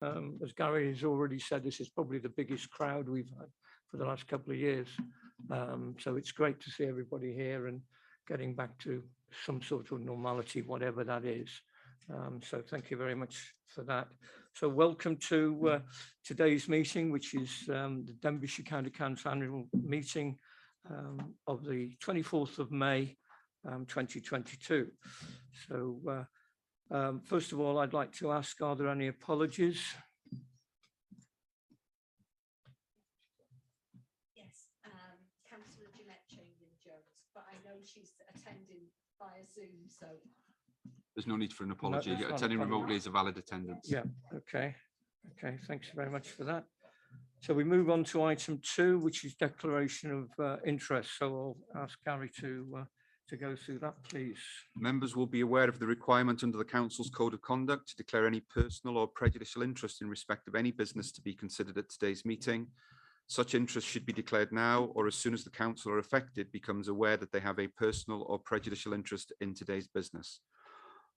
As Gary has already said, this is probably the biggest crowd we've had for the last couple of years. So it's great to see everybody here and getting back to some sort of normality, whatever that is. So thank you very much for that. So welcome to today's meeting, which is the Denbighshire County Council annual meeting of the 24th of May 2022. So first of all, I'd like to ask, are there any apologies? Yes, Councillor Jeanette Chamberlain-Jones, but I know she's attending via Zoom, so. There's no need for an apology. No, attending remotely is a valid attendance. Yeah, okay. Okay, thanks very much for that. So we move on to item 2, which is declaration of interest. So I'll ask Gary to go through that, please. Members will be aware of the requirement under the Council's Code of Conduct to declare any personal or prejudicial interest in respect of any business to be considered at today's meeting. Such interest should be declared now or as soon as the Council or affected becomes aware that they have a personal or prejudicial interest in today's business.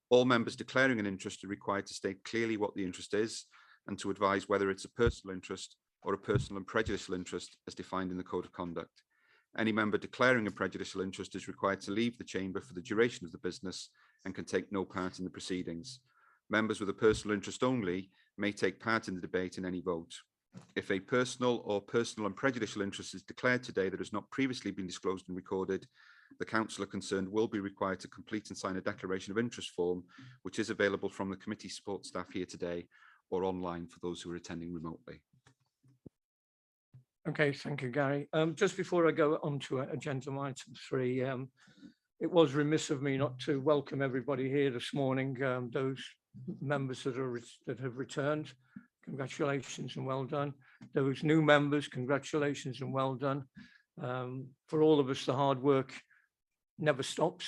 All members declaring an interest are required to state clearly what the interest is and to advise whether it's a personal interest or a personal and prejudicial interest as defined in the Code of Conduct. Any member declaring a prejudicial interest is required to leave the chamber for the duration of the business and can take no part in the proceedings. Members with a personal interest only may take part in the debate in any vote. If a personal or personal and prejudicial interest is declared today that has not previously been disclosed and recorded, the councillor concerned will be required to complete and sign a declaration of interest form, which is available from the committee support staff here today or online for those who are attending remotely. Okay, thank you, Gary. Just before I go on to agenda item 3, it was remiss of me not to welcome everybody here this morning, those members that have returned. Congratulations and well done. Those new members, congratulations and well done. For all of us, the hard work never stops.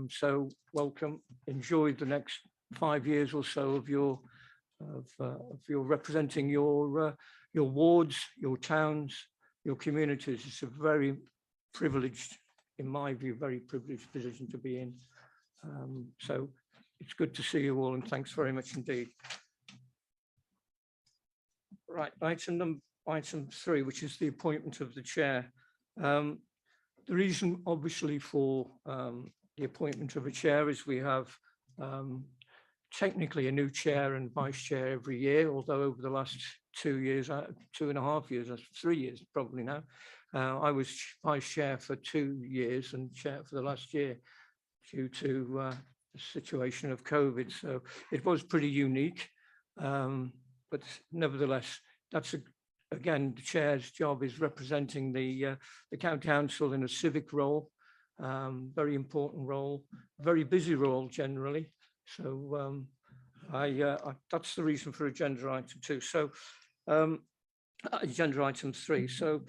So welcome. Enjoy the next 5 years or so of your representing your wards, your towns, your communities. It's a very privileged, in my view, very privileged position to be in. So it's good to see you all, and thanks very much indeed. Right, item 3, which is the appointment of the chair. The reason, obviously, for the appointment of a chair is we have technically a new chair and vice chair every year, although over the last 2 years, 2.5 years, 3 years probably now, I was vice chair for 2 years and chair for the last year due to the situation of COVID. So it was pretty unique, but nevertheless, that's again, the chair's job is representing the county council in a civic role, very important role, very busy role generally. So that's the reason for agenda item 2. So agenda item 3. So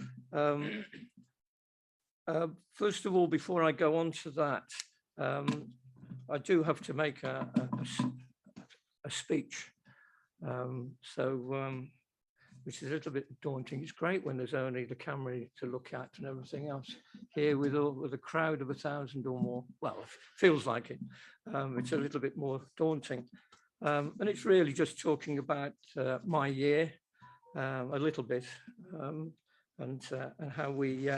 first of all, before I go on to that, I do have to make a speech. Which is a little bit daunting. It's great when there's only the camera to look at and everything else. Here with a crowd of 1,000 or more, well, it feels like it. It's a little bit more daunting, and it's really just talking about my year a little bit, and how we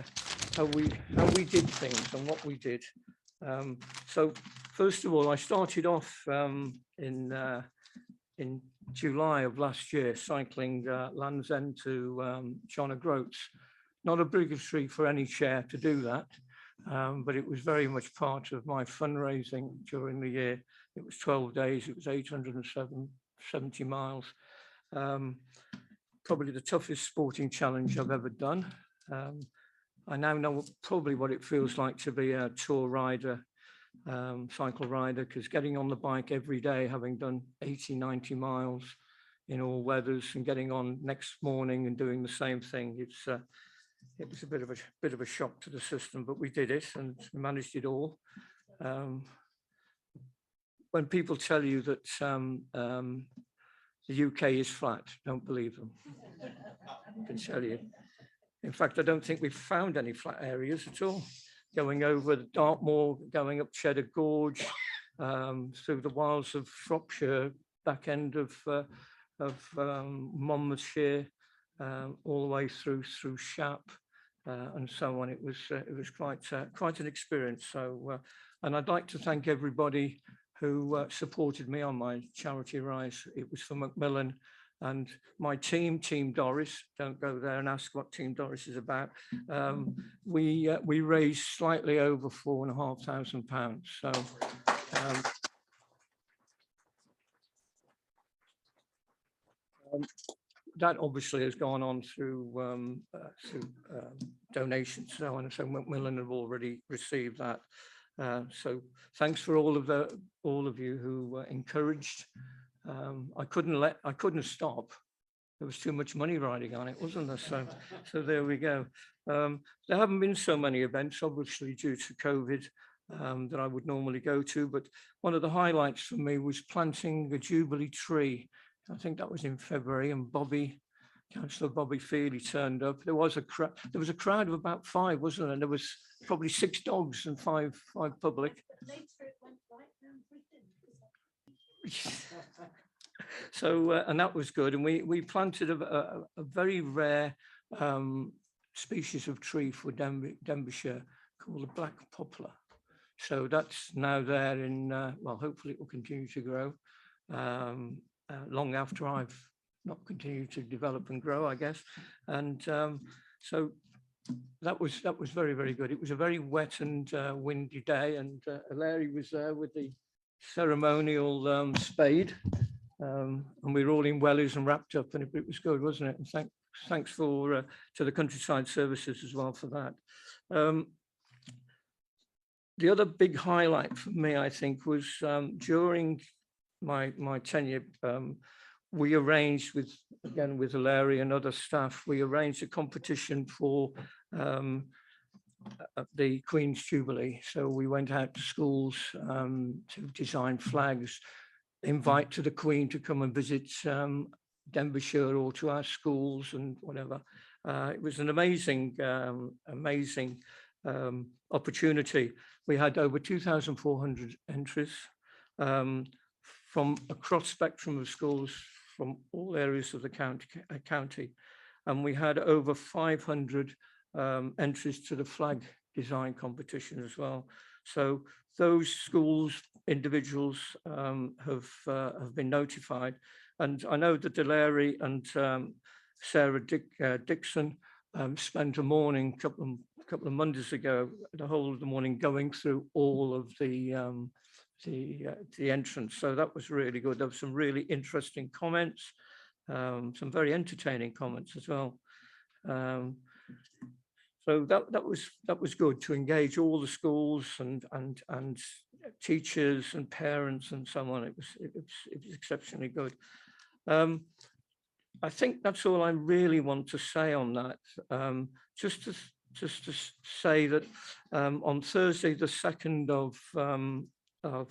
did things and what we did. So first of all, I started off in July of last year, cycling Land's End to John O'Groats. Not obligatory for any chair to do that, but it was very much part of my fundraising during the year. It was 12 days, it was 870 miles. Probably the toughest sporting challenge I've ever done. I now know probably what it feels like to be a tour rider, cycle rider, because getting on the bike every day, having done 80-90 miles in all weathers, and getting on next morning and doing the same thing, it was a bit of a shock to the system, but we did it and managed it all. When people tell you that the UK is flat, don't believe them. I can tell you. In fact, I don't think we've found any flat areas at all. Going over the Dartmoor, going up Cheddar Gorge, through the wilds of Shropshire, back end of Monmouthshire, all the way through Shap, and so on. It was quite an experience. So, and I'd like to thank everybody who supported me on my charity rise. It was for Macmillan and my team, Team Doris. Don't go there and ask what Team Doris is about. We raised slightly over £4,500. So. That obviously has gone on through donations, so on, and so Macmillan have already received that. So thanks for all of you who encouraged. I couldn't stop. There was too much money riding on it, wasn't there? So there we go. There haven't been so many events, obviously due to COVID, that I would normally go to, but one of the highlights for me was planting a Jubilee tree. I think that was in February, and Councillor Bobby Feely turned up. There was a crowd of about 5, wasn't there? And there was probably 6 dogs and five public. Later it went right down Britain. So, and that was good. And we planted a very rare species of tree for Denbighshire called the black poplar. So that's now there in, well, hopefully it will continue to grow long after I've not continued to develop and grow, I guess. And so that was very, very good. It was a very wet and windy day, and Larry was there with the ceremonial spade, and we were all in wellies and wrapped up, and it was good, wasn't it? And thanks to the Countryside Services as well for that. The other big highlight for me, I think, was during my tenure, we arranged with Larry and other staff, we arranged a competition for the Queen's Jubilee. So we went out to schools to design flags, invite to the Queen to come and visit Denbighshire or to our schools and whatever. It was an amazing opportunity. We had over 2,400 entries from across spectrum of schools from all areas of the county, and we had over 500 entries to the flag design competition as well. So those schools, individuals have been notified, and I know that Larry and Sarah Dixon spent a morning, couple of Mondays ago, the whole of the morning going through all of the entrance. So that was really good. There were some really interesting comments, some very entertaining comments as well. So that was good to engage all the schools and teachers and parents and so on. It was exceptionally good. I think that's all I really want to say on that. Just to say that on Thursday, the 2nd of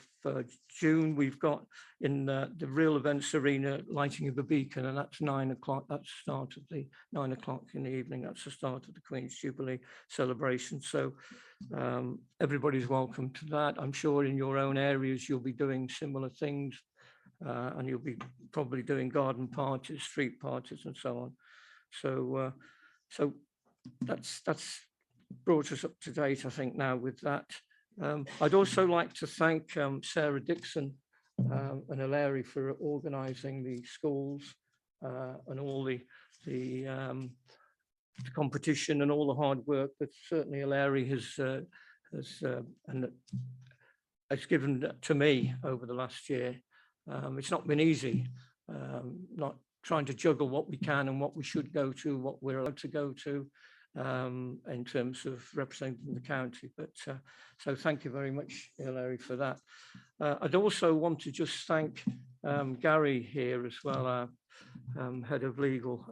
June, we've got in the Real Events Arena lighting of a beacon, and that's 9 o'clock. That's the start of the 9 o'clock in the evening. That's the start of the Queen's Jubilee celebration. So everybody's welcome to that. I'm sure in your own areas you'll be doing similar things, and you'll be probably doing garden parties, street parties, and so on. So so that's brought us up to date, I think, now with that. I'd also like to thank Sarah Dixon and Larry for organising the schools and all the competition and all the hard work that certainly Larry has given to me over the last year. It's not been easy, not trying to juggle what we can and what we should go to, what we're allowed to go to, in terms of representing the county. But so thank you very much, Larry, for that. I'd also want to just thank Gary here as well, our head of legal.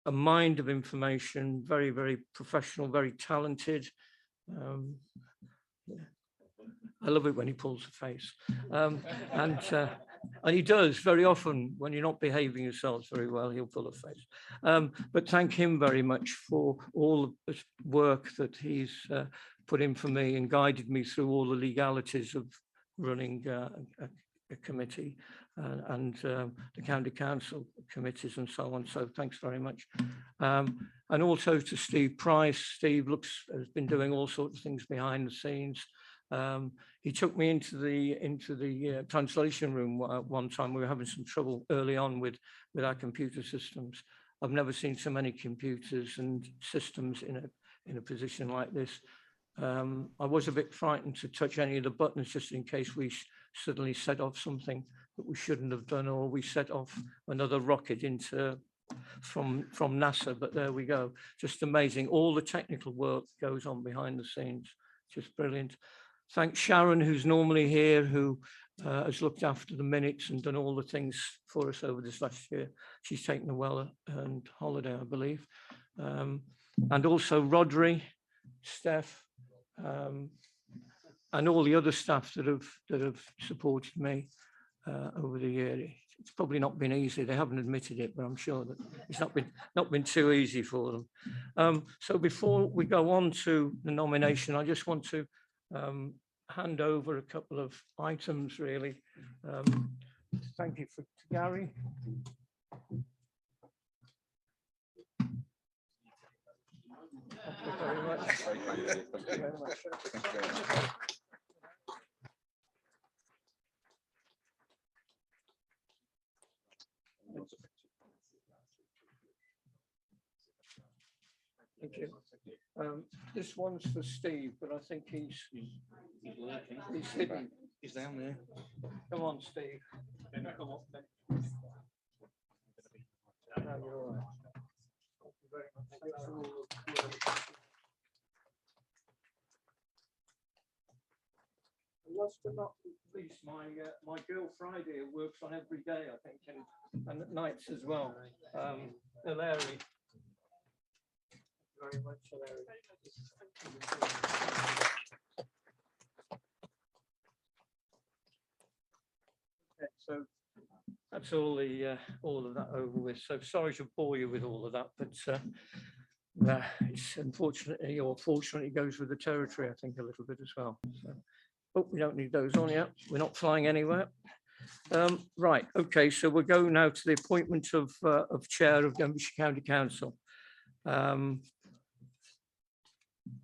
A mind of information, very, very professional, very talented. I love it when he pulls a face. And he does very often. When you're not behaving yourselves very well, he'll pull a face. But thank him very much for all of the work that he's put in for me and guided me through all the legalities of running a committee. the county council committees and so on. So thanks very much. And also to Steve Price. Steve has been doing all sorts of things behind the scenes. He took me into the translation room one time. We were having some trouble early on with our computer systems. I've never seen so many computers and systems in a position like this. I was a bit frightened to touch any of the buttons just in case we suddenly set off something that we shouldn't have done, or we set off another rocket from NASA. But there we go. Just amazing. All the technical work goes on behind the scenes. Just brilliant. Thanks Sharon, who's normally here, who has looked after the minutes and done all the things for us over this last year. She's taken a well-earned holiday, I believe. And also Rodri, Steph, and all the other staff that have supported me over the year. It's probably not been easy. They haven't admitted it, but I'm sure that it's not been too easy for them. So before we go on to the nomination, I just want to hand over a couple of items, really. Thank you to Gary. Thank you very much. Thank you very much. Thank you. This one's for Steve, but I think he's working. He's hidden. He's down there. Come on, Steve. Come on. No, you're all right. Thank you very much. Thanks for all the work. And last but not least, my girl Friday works on every day, I think, and at nights as well. Hilary. Very much, Hilary. Okay, so that's all of that over with. So sorry to bore you with all of that, but it's unfortunately or fortunately goes with the territory, I think, a little bit as well. So, oh, we don't need those on yet. We're not flying anywhere. Right. Okay. So we'll go now to the appointment of chair of Denbighshire County Council.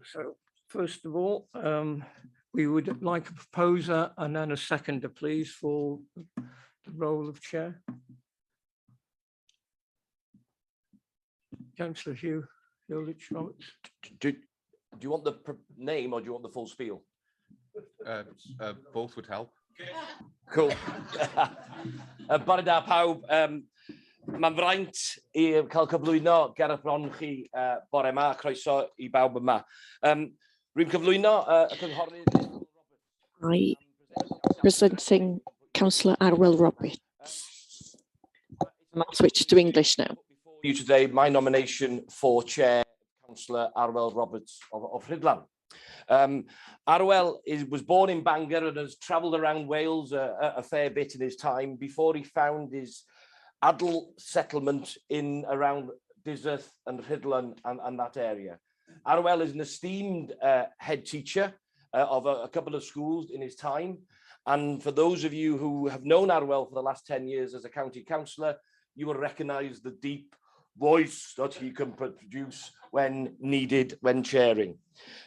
So first of all, we would like a proposer and then a seconder, please, for the role of chair. Councillor Hugh Hilditch Roberts. Do you want the name or do you want the full spiel? Both would help. Cool. Bore da pawb, mae'n fraint I cael cyflwyno ger y bron chi bore yma, croeso I bawb yma. Rwy'n cyflwyno y cynghorydd I presenting Councillor Arwel Roberts. I'll switch to English now. You today my nomination for chair, Councillor Arwel Roberts of Rhydlan. Arwel was born in Bangor and has travelled around Wales a fair bit in his time before he found his adult settlement in around Diserth and Rhydlan and that area. Arwel is an esteemed head teacher of a couple of schools in his time. And for those of you who have known Arwel for the last 10 years as a county councillor, you will recognise the deep voice that he can produce when needed, when chairing.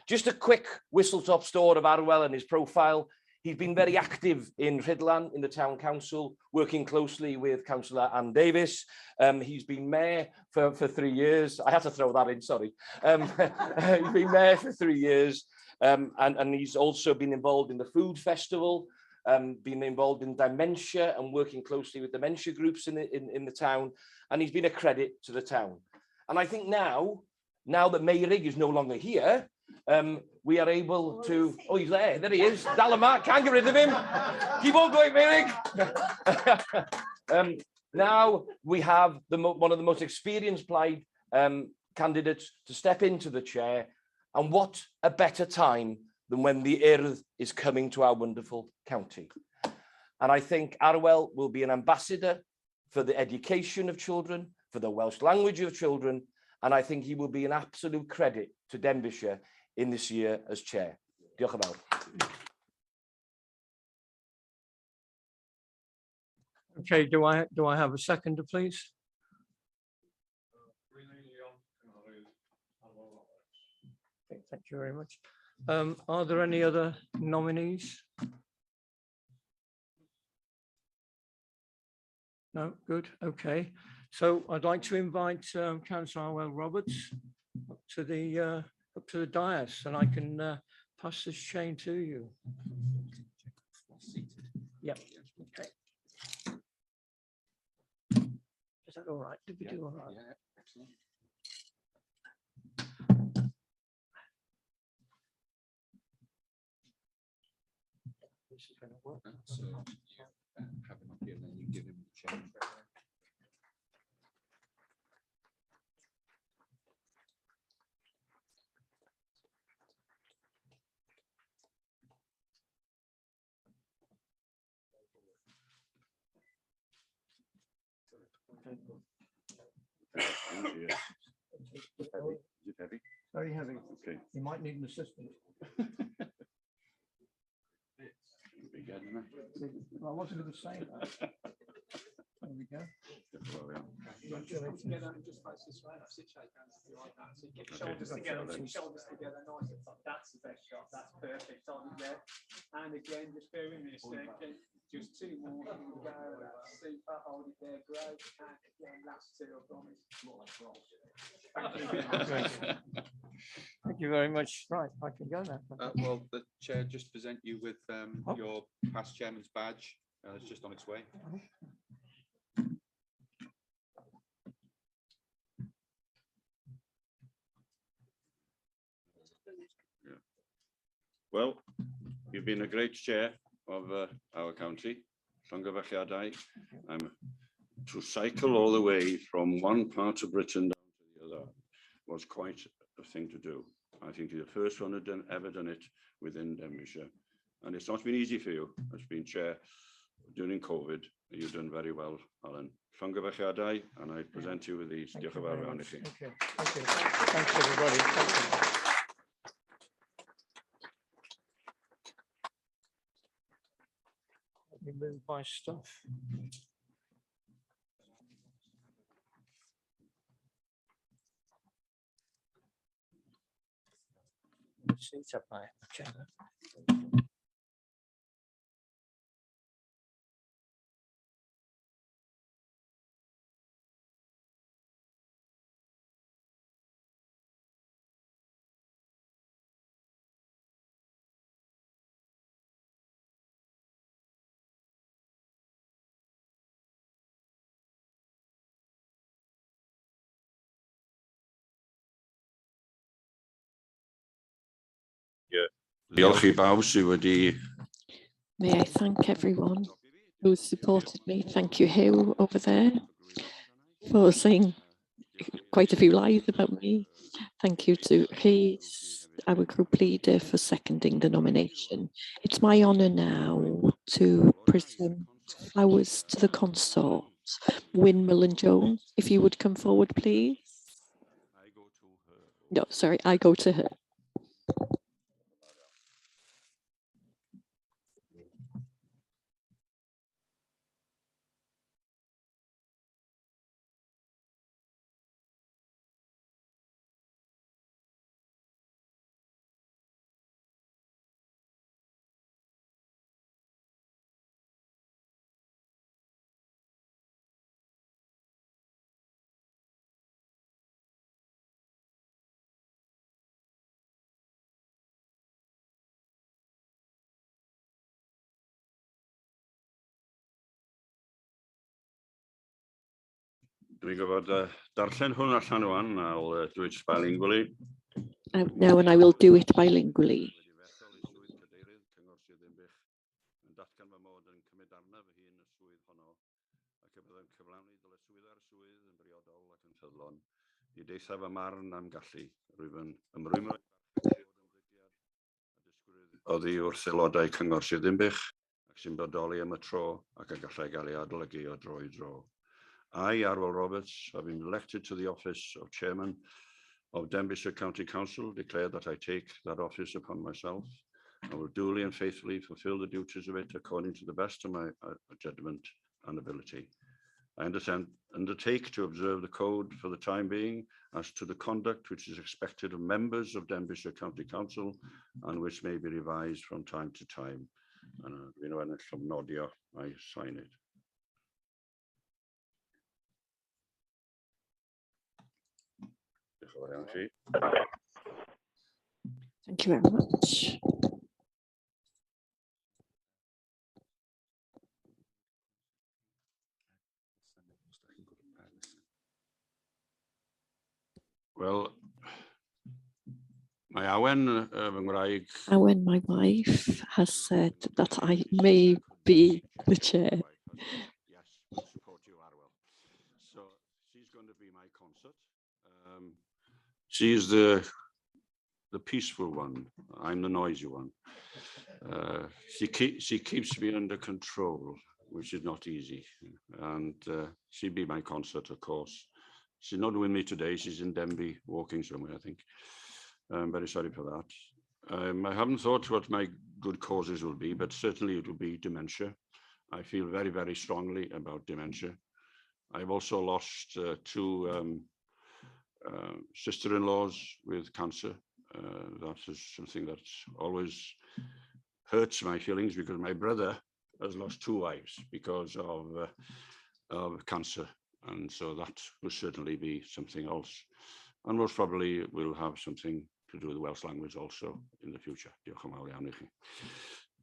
Just a quick whistle-top tour of Arwel and his profile. He's been very active in Rhydlan, in the town council, working closely with Councillor Ann Davis. He's been mayor for 3 years. I had to throw that in, sorry. He's been mayor for 3 years. And he's also been involved in the food festival, been involved in dementia and working closely with dementia groups in the town. And he's been a credit to the town. And I think now that Meirig is no longer here, we are able to, oh, he's there he is, Dalamat, can't get rid of him. Keep on going, Meirig. Now we have one of the most experienced Plaid candidates to step into the chair. And what a better time than when the Urdd is coming to our wonderful county. And I think Arwel will be an ambassador for the education of children, for the Welsh language of children, and I think he will be an absolute credit to Denbighshire in this year as chair. Diolch yn fawr. Okay, do I have a seconder, please? Okay, thank you very much. Are there any other nominees? No, good, okay. So I'd like to invite Councillor Arwell Roberts up to the dais, and I can pass this chain to you. Yep, okay. Is that all right? Did we do all right? Yeah, excellent. This is going to work. So you have him up here, and then you give him the chain. Is it heavy? Very heavy. Okay. You might need an assistant. Big head, isn't it? I wasn't going to say that. There we go. Well, yeah. Congratulations. Just face this way, that's it, shake hands if you like that. So get your Okay. shoulders together, Congratulations. shoulders together, nice and tight. That's the best shot, that's perfect, on it there. And again, just bear with me a second, just two more, here we go, that's super, hold it there, great, and again, last two, I promise. Thank you. Thank you very much. Right, I can go now. Well, the chair just present you with Oh. your past chairman's badge. It's just on its way. Well, you've been a great chair of our county, Llongyfarchiadau. To cycle all the way from one part of Britain down to the other was quite a thing to do. I think you're the first one who ever done it within Denbighshire. And it's not been easy for you. It's been chair during COVID. You've done very well, Alan. Llongyfarchiadau, and I present you with these. Thank you Diolch yn very fawr iawn i much. chi. Okay, thank you. Thanks, everybody. Thank you. Let me move my stuff. Seats up my chair. Diolch I bawb sydd wedi May I thank everyone who's supported me. Thank you, Hugh, over there, for saying quite a few lies about me. Thank you to Rhys, our group leader, for seconding the nomination. It's my honour now to present flowers to the consort, Windmill and Jones. If you would come forward, please. No, sorry, I go to her. Dwi'n gwybod darllen hwn allan rwan, I'll do it bilingually. Out now, and I will do it bilingually. Datgan fy mod yn cymryd arnaf fy hun y swydd honno ac y byddai'n cyflawni dyle swydd ar swydd yn briodol ac yn ffyddlon i deithaf y marn am gallu rwyf yn ymrwymo oddi wrth aelodau cyngor Sir Ddinbych ac sy'n bodoli am y tro ac y gallai gael ei adolygu o dro i dro. I, Arwel Roberts, have been elected to the office of Chairman of Denbighshire County Council, declare that I take that office upon myself. I will duly and faithfully fulfil the duties of it according to the best of my judgment and ability. I undertake to observe the code for the time being as to the conduct which is expected of members of Denbighshire County Council and which may be revised from time to time. And you know, and it's from Nodia, I sign it. Thank you very much. Well, my awen Ngwraig. When my wife has said that I may be the chair. Yes, we'll support you, Arwell. So she's going to be my consort. She's the peaceful one. I'm the noisy one. She keeps me under control, which is not easy. And she'll be my consort, of course. She's not with me today. She's in Denby walking somewhere, I think. I'm very sorry for that. I haven't thought what my good causes will be, but certainly it will be dementia. I feel very, very strongly about dementia. I've also lost two sister-in-laws with cancer. That is something that always hurts my feelings because my brother has lost two wives because of cancer. And so that will certainly be something else. And most probably we'll have something to do with the Welsh language also in the future. Diolch yn fawr iawn i chi.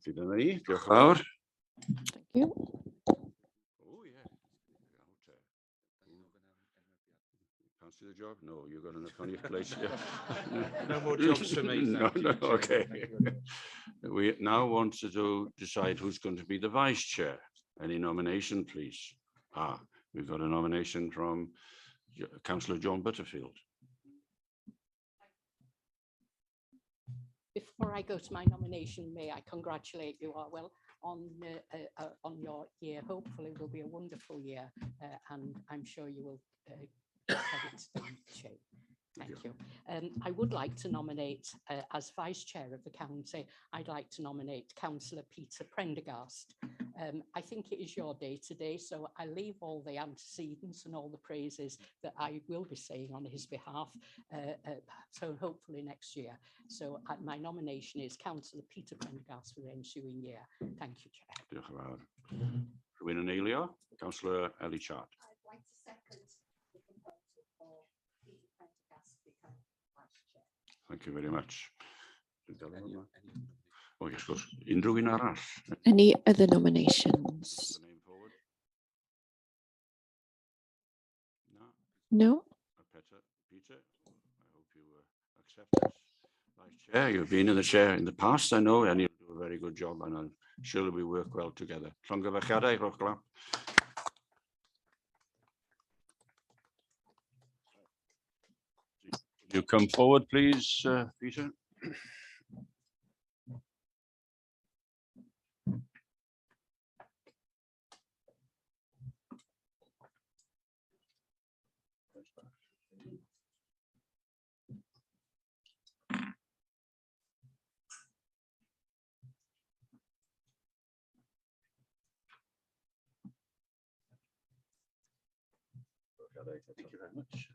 Dyna ni. Diolch yn fawr. Thank you. Oh yeah. Can't see the job? No, you've got enough on your plate. No more jobs for me. No, thank you, no, Chair. okay. We now want to decide who's going to be the vice chair. Any nomination, please? We've got a nomination from Councillor John Butterfield. Before I go to my nomination, may I congratulate you, Arwell, on your year. Hopefully it will be a wonderful year, and I'm sure you will get it in shape. Thank you. I would like to nominate, as Vice Chair of the County, I'd like to nominate Councillor Peter Prendergast. I think it is your day today, so I leave all the antecedents and all the praises that I will be saying on his behalf, so hopefully next year. So my nomination is Councillor Peter Prendergast for the ensuing year. Thank you, Chair. Diolch yn fawr. Rhywun yn eilio? Councillor Ellie Chart. I'd like to second the proposal for Peter Prendergast to become Vice Chair. Thank you very much. Oh yes, of course. Unrhyw un arall? Any other nominations? The name forward? No. No? Peter, I hope you accept this. Vice Chair, you've been in the chair in the past, I know, and you'll do a very good job, and I'm sure we work well together. Llongyfarchiadau, rhowch glap. You come forward, please, Peter. Thank you very much.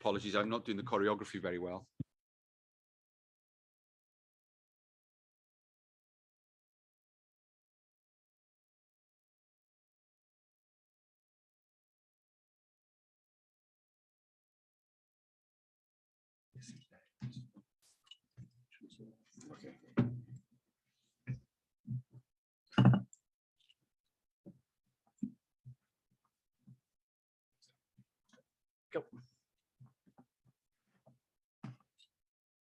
Apologies, I'm not doing the choreography very well. Okay. Go.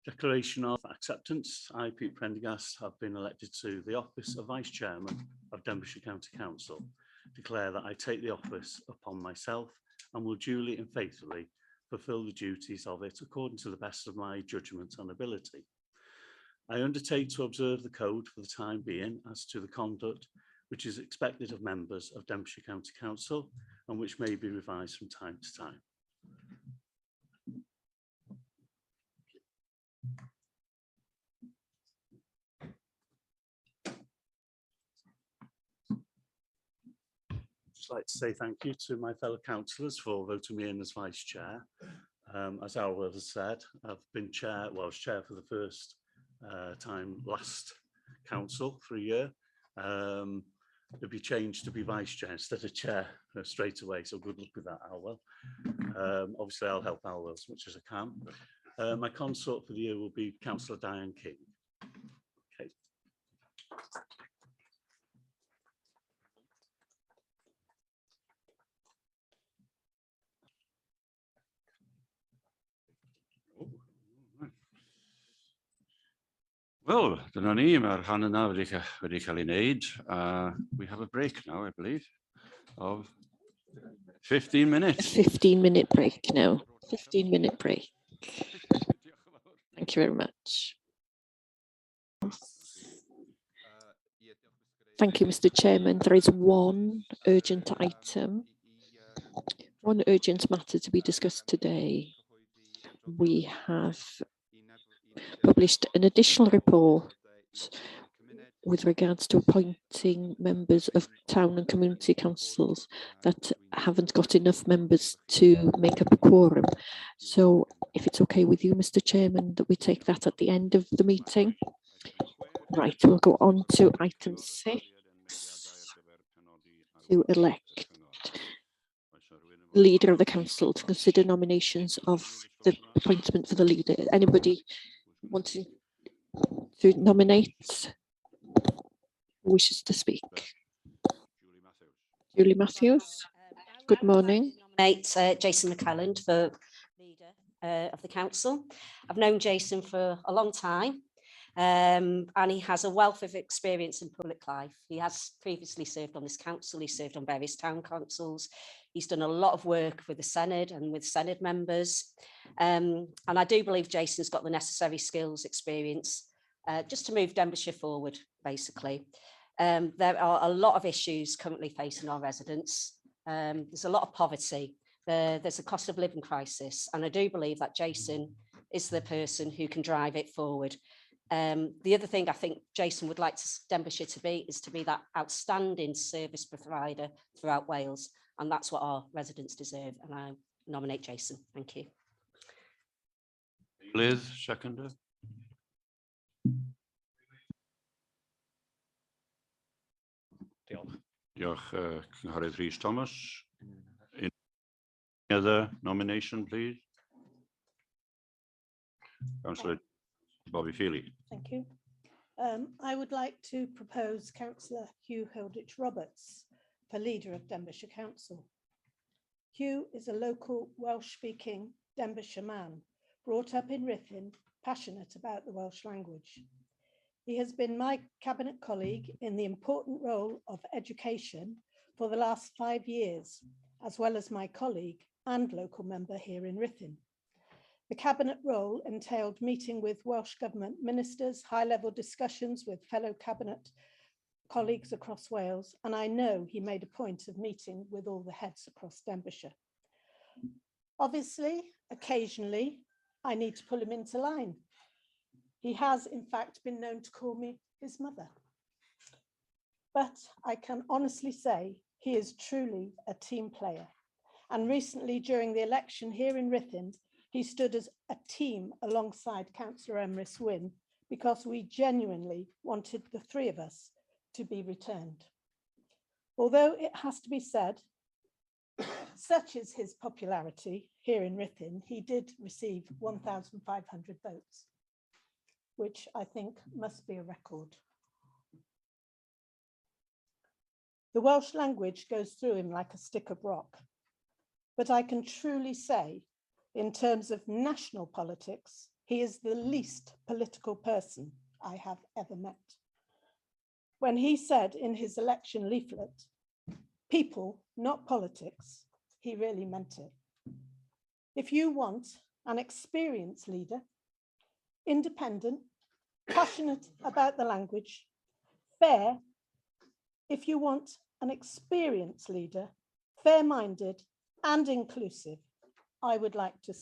Declaration of acceptance. I, Pete Prendergast, have been elected to the office of Vice Chairman of Denbighshire County Council. Declare that I take the office upon myself and will duly and faithfully fulfil the duties of it according to the best of my judgment and ability. I undertake to observe the code for the time being as to the conduct which is expected of members of Denbighshire County Council and which may be revised from time to time. Just like to say thank you to my fellow councillors for voting me in as vice chair. As Alwell has said, I've been chair, well, I was chair for the first time last council for a year. It'll be changed to be vice chair instead of chair straight away, so good luck with that, Alwell. Obviously, I'll help Alwell as much as I can. My consort for the year will be Councillor Diane King. Okay. Wel, dyna ni, mae'r rhan yna wedi cael ei wneud. We have a break now, I believe, of 15 minutes. 15-minute break now. 15-minute break. Thank you very much. Thank you, Mr. Chairman. There is one urgent item, one urgent matter to be discussed today. We have published an additional report with regards to appointing members of town and community councils that haven't got enough members to make up a quorum. So if it's okay with you, Mr. Chairman, that we take that at the end of the meeting. Right, we'll go on to item 6, to elect leader of the council, to consider nominations of the appointment for the leader. Anybody wanting to nominate? Wishes to speak? Julie Matthews. Good morning. Nominate Jason McClelland for leader of the council. I've known Jason for a long time, and he has a wealth of experience in public life. He has previously served on this council. He served on various town councils. He's done a lot of work with the Senedd and with Senedd members. And I do believe Jason's got the necessary skills, experience, just to move Denbighshire forward, basically. There are a lot of issues currently facing our residents. There's a lot of poverty. There's a cost of living crisis. And I do believe that Jason is the person who can drive it forward. The other thing I think Jason would like Denbighshire to be is to be that outstanding service provider throughout Wales. And that's what our residents deserve. And I nominate Jason. Thank you. Liz, seconder. Diolch, Cynghorydd Rhys Thomas. Any other nomination, please? Councillor Bobby Feely. Thank you. I would like to propose Councillor Hugh Hilditch-Roberts for leader of Denbighshire Council. Hugh is a local Welsh-speaking Denbighshire man, brought up in Ruthin, passionate about the Welsh language. He has been my cabinet colleague in the important role of education for the last 5 years, as well as my colleague and local member here in Ruthin. The cabinet role entailed meeting with Welsh Government ministers, high-level discussions with fellow cabinet colleagues across Wales, and I know he made a point of meeting with all the heads across Denbighshire. Obviously, occasionally, I need to pull him into line. He has, in fact, been known to call me his mother. But I can honestly say he is truly a team player. And recently, during the election here in Ruthin, he stood as a team alongside Councillor Emrys Wynne because we genuinely wanted the three of us to be returned. Although it has to be said, such is his popularity here in Ruthin, he did receive 1,500 votes, which I think must be a record. The Welsh language goes through him like a stick of rock, but I can truly say, in terms of national politics, he is the least political person I have ever met. When he said in his election leaflet, "People, not politics," he really meant it. If you want an experienced leader, independent, passionate about the language, fair, if you want an experienced leader, fair-minded and inclusive, I would like to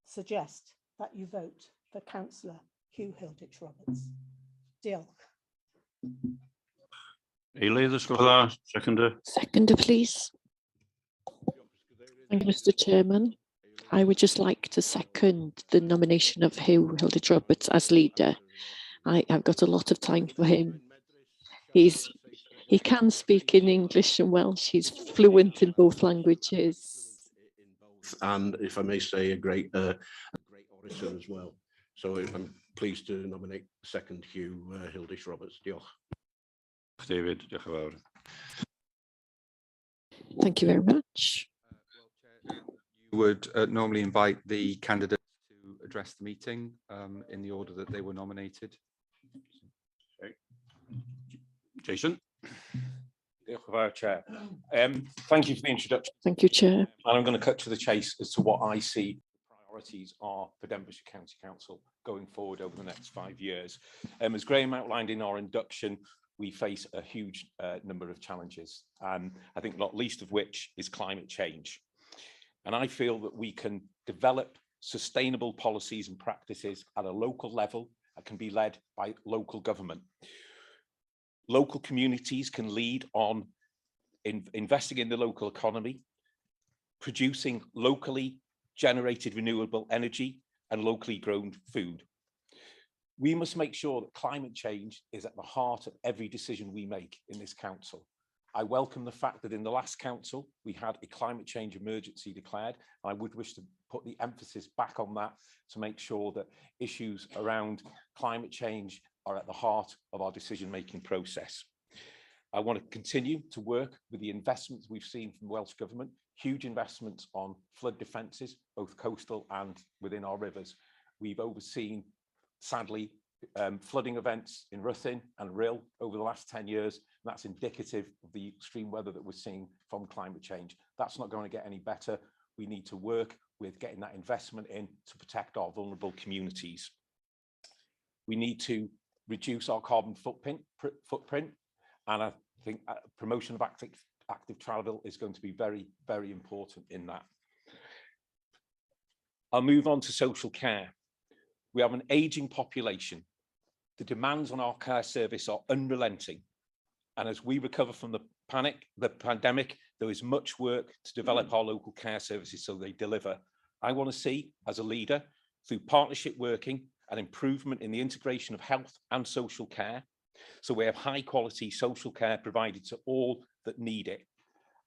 suggest that you vote for Councillor Hugh Hilditch Roberts. Diolch. Eileen, seconder. Seconder, please. Thank you, Mr. Chairman. I would just like to second the nomination of Hugh Hilditch Roberts as leader. I've got a lot of time for him. He can speak in English and Welsh. He's fluent in both languages. And if I may say, a great orator as well. So I'm pleased to nominate second Hugh Hilditch Roberts. Diolch. David, diolch yn fawr. Thank you very much. You would normally invite the candidates to address the meeting in the order that they were nominated. Okay. Jason. Diolch yn fawr, Chair. Thank you for the introduction. Thank you, Chair. And I'm going to cut to the chase as to what I see the priorities are for Denbighshire County Council going forward over the next 5 years. As Graham outlined in our induction, we face a huge number of challenges, I think not least of which is climate change. And I feel that we can develop sustainable policies and practices at a local level that can be led by local government. Local communities can lead on investing in the local economy, producing locally generated renewable energy and locally grown food. We must make sure that climate change is at the heart of every decision we make in this council. I welcome the fact that in the last council, we had a climate change emergency declared. I would wish to put the emphasis back on that to make sure that issues around climate change are at the heart of our decision-making process. I want to continue to work with the investments we've seen from the Welsh Government, huge investments on flood defences, both coastal and within our rivers. We've overseen, sadly, flooding events in Ruthin and Rhyl over the last 10 years. And that's indicative of the extreme weather that we're seeing from climate change. That's not going to get any better. We need to work with getting that investment in to protect our vulnerable communities. We need to reduce our carbon footprint, and I think promotion of active travel is going to be very, very important in that. I'll move on to social care. We have an ageing population. The demands on our care service are unrelenting. And as we recover from the pandemic, there is much work to develop our local care services so they deliver. I want to see, as a leader, through partnership working, an improvement in the integration of health and social care, so we have high quality social care provided to all that need it.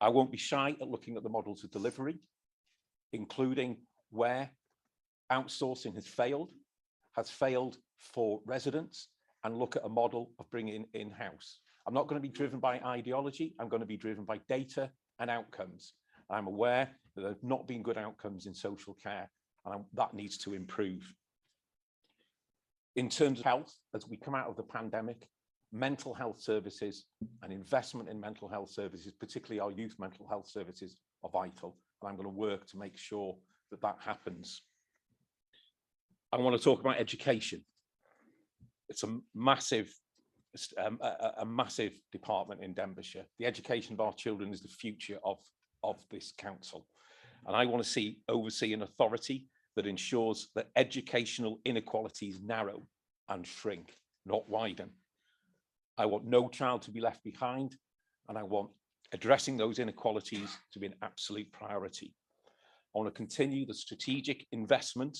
I won't be shy at looking at the models of delivery, including where outsourcing has failed for residents, and look at a model of bringing in-house. I'm not going to be driven by ideology. I'm going to be driven by data and outcomes. I'm aware that there have not been good outcomes in social care, and that needs to improve. In terms of health, as we come out of the pandemic, mental health services and investment in mental health services, particularly our youth mental health services, are vital. And I'm going to work to make sure that that happens. I want to talk about education. It's a massive department in Denbighshire. The education of our children is the future of this council. And I want to oversee an authority that ensures that educational inequalities narrow and shrink, not widen. I want no child to be left behind, and I want addressing those inequalities to be an absolute priority. I want to continue the strategic investment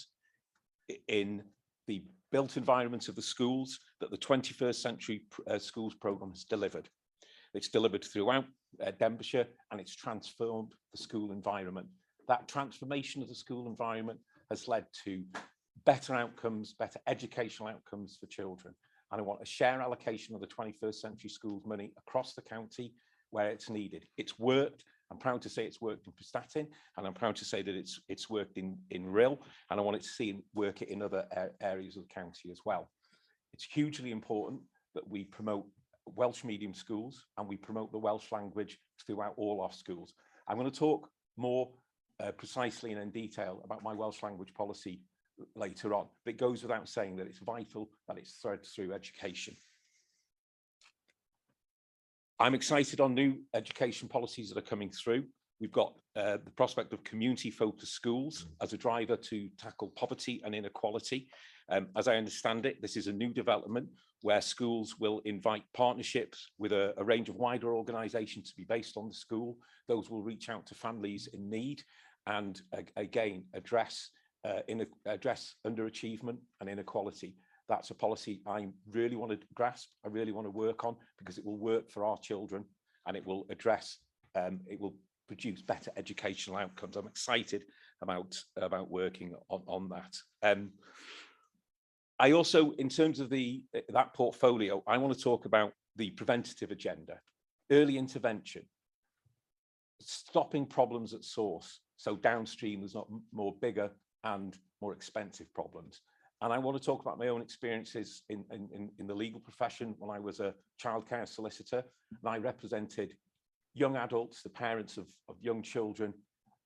in the built environment of the schools that the 21st Century Schools programme has delivered. It's delivered throughout Denbighshire, and it's transformed the school environment. That transformation of the school environment has led to better outcomes, better educational outcomes for children. And I want a share allocation of the 21st Century Schools money across the county where it's needed. It's worked. I'm proud to say it's worked in Prestatyn, and I'm proud to say that it's worked in Rhyl, and I want it to see work it in other areas of the county as well. It's hugely important that we promote Welsh medium schools and we promote the Welsh language throughout all our schools. I'm going to talk more precisely and in detail about my Welsh language policy later on. But it goes without saying that it's vital that it's threaded through education. I'm excited on new education policies that are coming through. We've got the prospect of community-focused schools as a driver to tackle poverty and inequality. As I understand it, this is a new development where schools will invite partnerships with a range of wider organisations to be based on the school. Those will reach out to families in need and again address underachievement and inequality. That's a policy I really want to grasp, I really want to work on, because it will work for our children and it will address, it will produce better educational outcomes. I'm excited about working on that. I also, in terms of that portfolio, I want to talk about the preventative agenda, early intervention, stopping problems at source, so downstream there's not more bigger and more expensive problems. And I want to talk about my own experiences in the legal profession when I was a childcare solicitor, and I represented young adults, the parents of young children.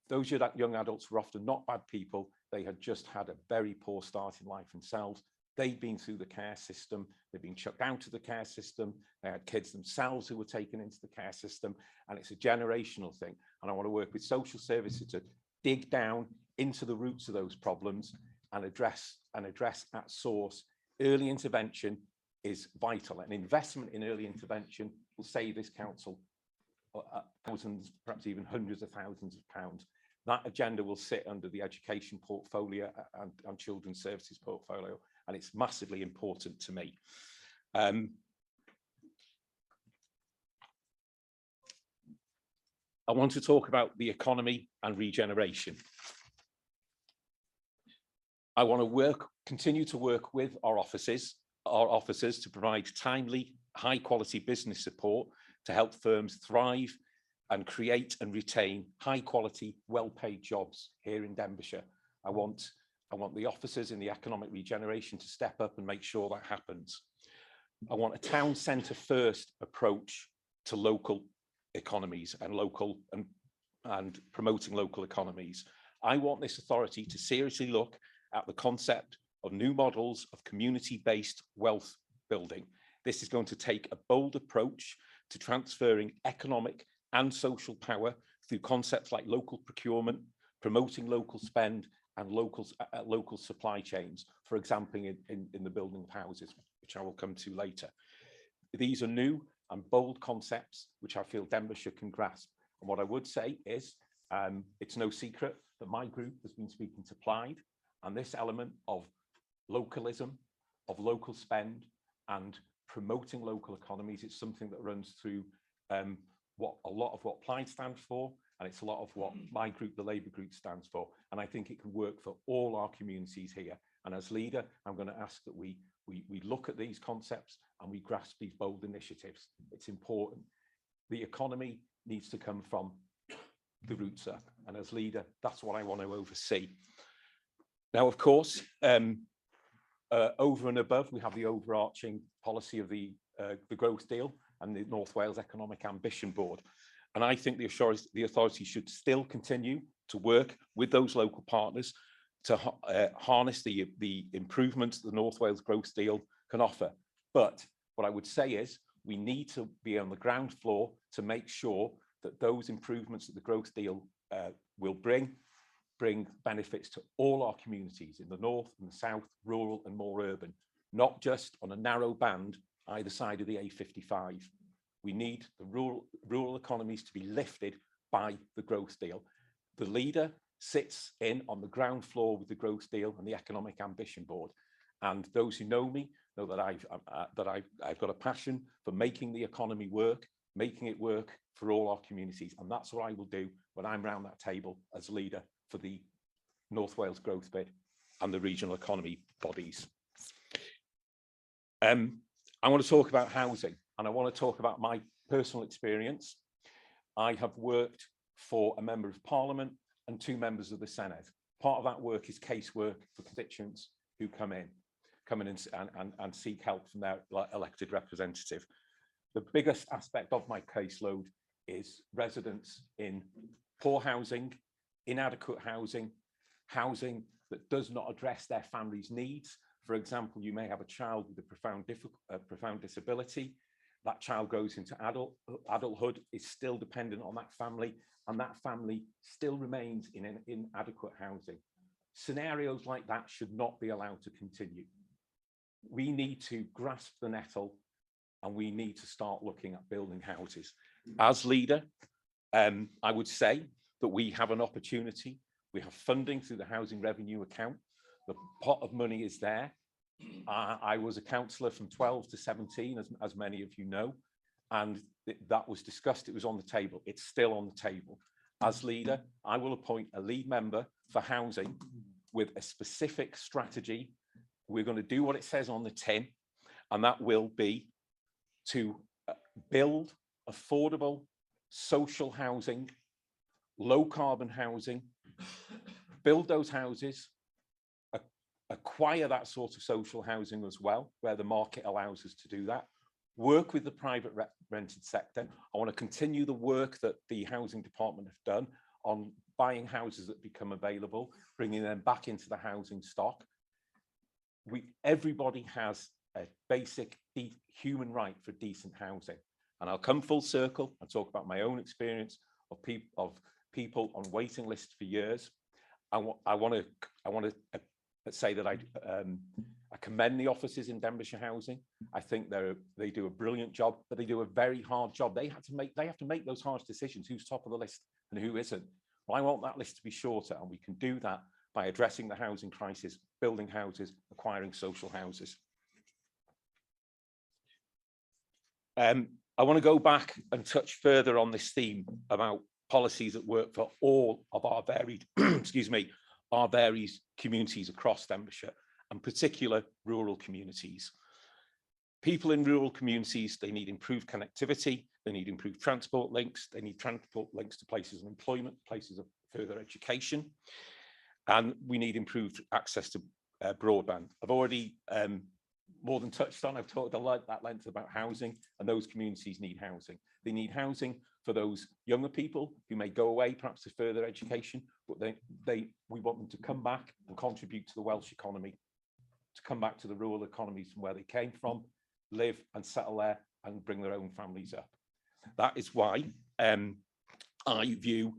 Those young adults were often not bad people. They had just had a very poor start in life themselves. They'd been through the care system. They'd been chucked out of the care system. They had kids themselves who were taken into the care system. And it's a generational thing. And I want to work with social services to dig down into the roots of those problems and address at source. Early intervention is vital. An investment in early intervention will save this council thousands, perhaps even hundreds of thousands of pounds. That agenda will sit under the education portfolio and children's services portfolio, and it's massively important to me. I want to talk about the economy and regeneration. I want to continue to work with our officers to provide timely, high quality business support to help firms thrive and create and retain high quality, well-paid jobs here in Denbighshire. I want the officers in the economic regeneration to step up and make sure that happens. I want a town centre first approach to local economies and promoting local economies. I want this authority to seriously look at the concept of new models of community-based wealth building. This is going to take a bold approach to transferring economic and social power through concepts like local procurement, promoting local spend and local supply chains, for example, in the building of houses, which I will come to later. These are new and bold concepts which I feel Denbighshire can grasp. And what I would say is, it's no secret that my group has been speaking to Plaid, and this element of localism, of local spend and promoting local economies, it's something that runs through a lot of what Plaid stands for, and it's a lot of what my group, the Labour group, stands for. And I think it can work for all our communities here. And as leader, I'm going to ask that we look at these concepts and we grasp these bold initiatives. It's important. The economy needs to come from the roots up. And as leader, that's what I want to oversee. Now, of course, over and above, we have the overarching policy of the growth deal and the North Wales Economic Ambition Board. And I think the authority should still continue to work with those local partners to harness the improvements the North Wales growth deal can offer. But what I would say is we need to be on the ground floor to make sure that those improvements that the growth deal will bring benefits to all our communities in the north and the south, rural and more urban, not just on a narrow band either side of the A55. We need the rural economies to be lifted by the growth deal. The leader sits in on the ground floor with the growth deal and the Economic Ambition Board. And those who know me know that I've got a passion for making the economy work, making it work for all our communities. And that's what I will do when I'm around that table as leader for the North Wales Growth Bid and the regional economy bodies. I want to talk about housing, and I want to talk about my personal experience. I have worked for a member of Parliament and 2 members of the Senate. Part of that work is casework for constituents who come in and seek help from their elected representative. The biggest aspect of my caseload is residents in poor housing, inadequate housing, housing that does not address their family's needs. For example, you may have a child with a profound disability. That child grows into adulthood, is still dependent on that family, and that family still remains in inadequate housing. Scenarios like that should not be allowed to continue. We need to grasp the nettle, and we need to start looking at building houses. As leader, I would say that we have an opportunity. We have funding through the housing revenue account. The pot of money is there. I was a councillor from 12 to 17, as many of you know, and that was discussed. It was on the table. It's still on the table. As leader, I will appoint a lead member for housing with a specific strategy. We're going to do what it says on the tin, and that will be to build affordable social housing, low carbon housing, build those houses, acquire that sort of social housing as well, where the market allows us to do that, work with the private rented sector. I want to continue the work that the housing department have done on buying houses that become available, bringing them back into the housing stock. Everybody has a basic human right for decent housing. And I'll come full circle and talk about my own experience of people on waiting lists for years. I want to say that I commend the officers in Denbighshire Housing. I think they do a brilliant job, but they do a very hard job. They have to make those hard decisions, who's top of the list and who isn't. Well, I want that list to be shorter, and we can do that by addressing the housing crisis, building houses, acquiring social houses. I want to go back and touch further on this theme about policies that work for all of our varied, excuse me, our varied communities across Denbighshire, and particular rural communities. People in rural communities, they need improved connectivity, they need improved transport links, they need transport links to places of employment, places of further education, and we need improved access to broadband. I've already more than touched on, I've talked a lot at length about housing, and those communities need housing. They need housing for those younger people who may go away perhaps to further education, but we want them to come back and contribute to the Welsh economy, to come back to the rural economies from where they came from, live and settle there and bring their own families up. That is why I view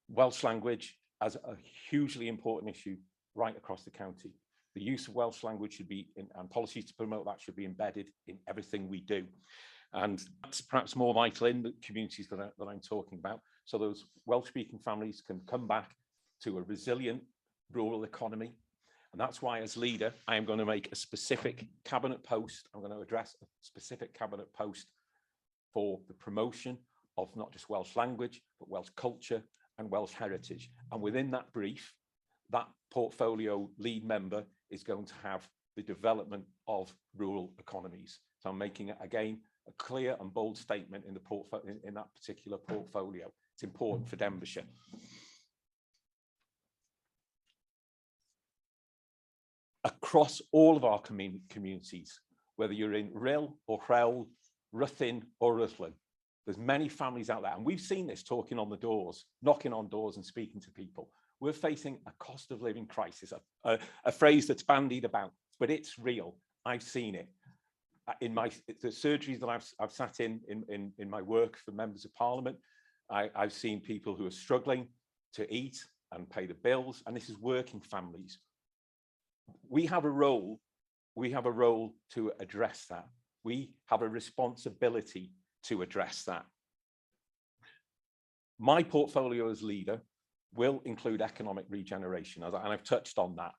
Welsh language as a hugely important issue right across the county. The use of Welsh language should be, and policies to promote that should be embedded in everything we do. And that's perhaps more vital in the communities that I'm talking about. So those Welsh-speaking families can come back to a resilient rural economy. And that's why, as leader, I am going to make a specific cabinet post. I'm going to address a specific cabinet post for the promotion of not just Welsh language, but Welsh culture and Welsh heritage. And within that brief, that portfolio lead member is going to have the development of rural economies. So I'm making it, again, a clear and bold statement in the in that particular portfolio. It's important for Denbighshire. Across all of our communities, whether you're in Rhyl or Rhewl, Ruthin or Rutland, there's many families out there, and we've seen this talking on the doors, knocking on doors and speaking to people. We're facing a cost of living crisis, a phrase that's bandied about, but it's real. I've seen it. In the surgeries that I've sat in my work for members of parliament, I've seen people who are struggling to eat and pay the bills, and this is working families. We have a role to address that. We have a responsibility to address that. My portfolio as leader will include economic regeneration, and I've touched on that.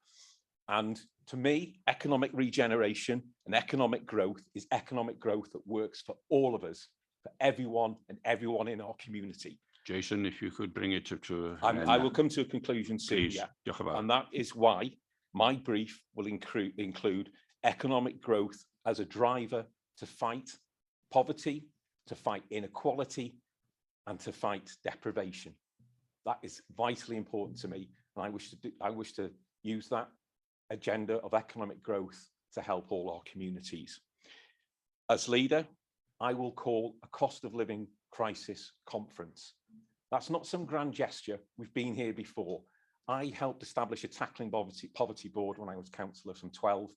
And to me, economic regeneration and economic growth is economic growth that works for all of us, for everyone and everyone in our community. Jason, if you could bring it to I will come to a conclusion soon, please. Yeah. And that is why my brief will include economic growth as a driver to fight poverty, to fight inequality, and to fight deprivation. That is vitally important to me, and I wish to use that agenda of economic growth to help all our communities. As leader, I will call a cost of living crisis conference. That's not some grand gesture. We've been here before. I helped establish a tackling poverty board when I was councillor from 12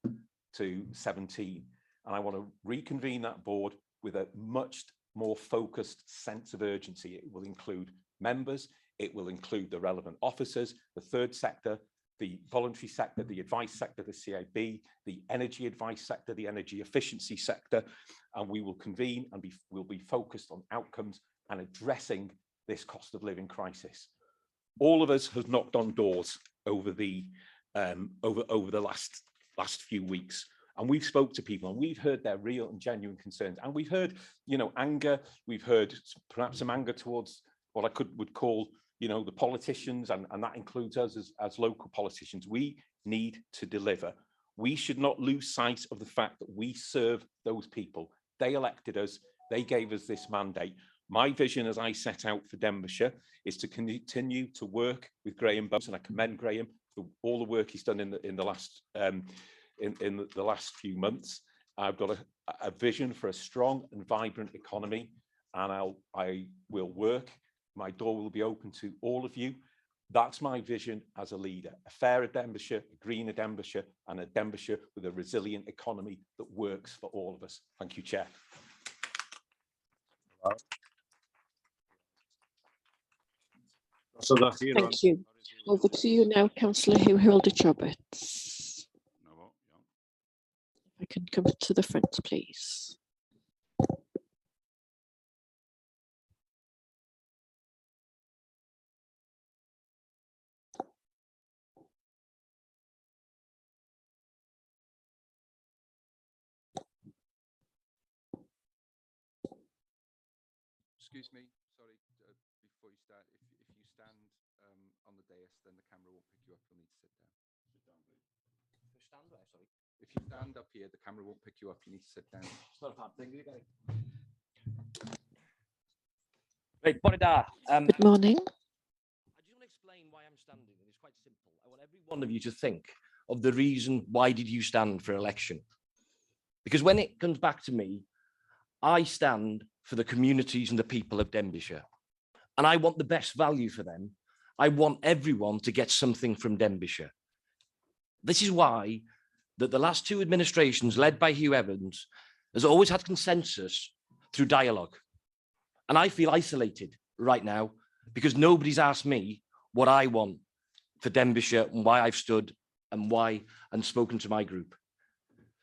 to 17. And I want to reconvene that board with a much more focused sense of urgency. It will include members, it will include the relevant officers, the third sector, the voluntary sector, the advice sector, the CIB, the energy advice sector, the energy efficiency sector, and we will convene and we'll be focused on outcomes and addressing this cost of living crisis. All of us have knocked on doors over the last few weeks, and we've spoke to people and we've heard their real and genuine concerns, and we've heard, you know, anger. We've heard perhaps some anger towards what I would call, you know, the politicians, and that includes us as local politicians. We need to deliver. We should not lose sight of the fact that we serve those people. They elected us. They gave us this mandate. My vision, as I set out for Denbighshire, is to continue to work with Graham Bowes, and I commend Graham for all the work he's done in the last few months. I've got a vision for a strong and vibrant economy, and I will work. My door will be open to all of you. That's my vision as a leader: a fairer Denbighshire, a greener Denbighshire, and a Denbighshire with a resilient economy that works for all of us. Thank you, Chair. Thank you. Over to you now, Councillor Hugh Holditch-Roberts. If I can come to the front, please. Excuse me, sorry, before you start, if you stand on the dais, then the camera won't pick you up. You'll need to sit down. Sit down, please. Stand there, sorry. If you stand up here, the camera won't pick you up. You need to sit down. It's not a bad thing, you guys. Right, bore da. Good morning. I just want to explain why I'm standing, and it's quite simple. I want every one of you to think of the reason why did you stand for election. Because when it comes back to me, I stand for the communities and the people of Denbighshire, and I want the best value for them. I want everyone to get something from Denbighshire. This is why that the last two administrations, led by Hugh Evans, has always had consensus through dialogue. And I feel isolated right now because nobody's asked me what I want for Denbighshire and why I've stood and spoken to my group.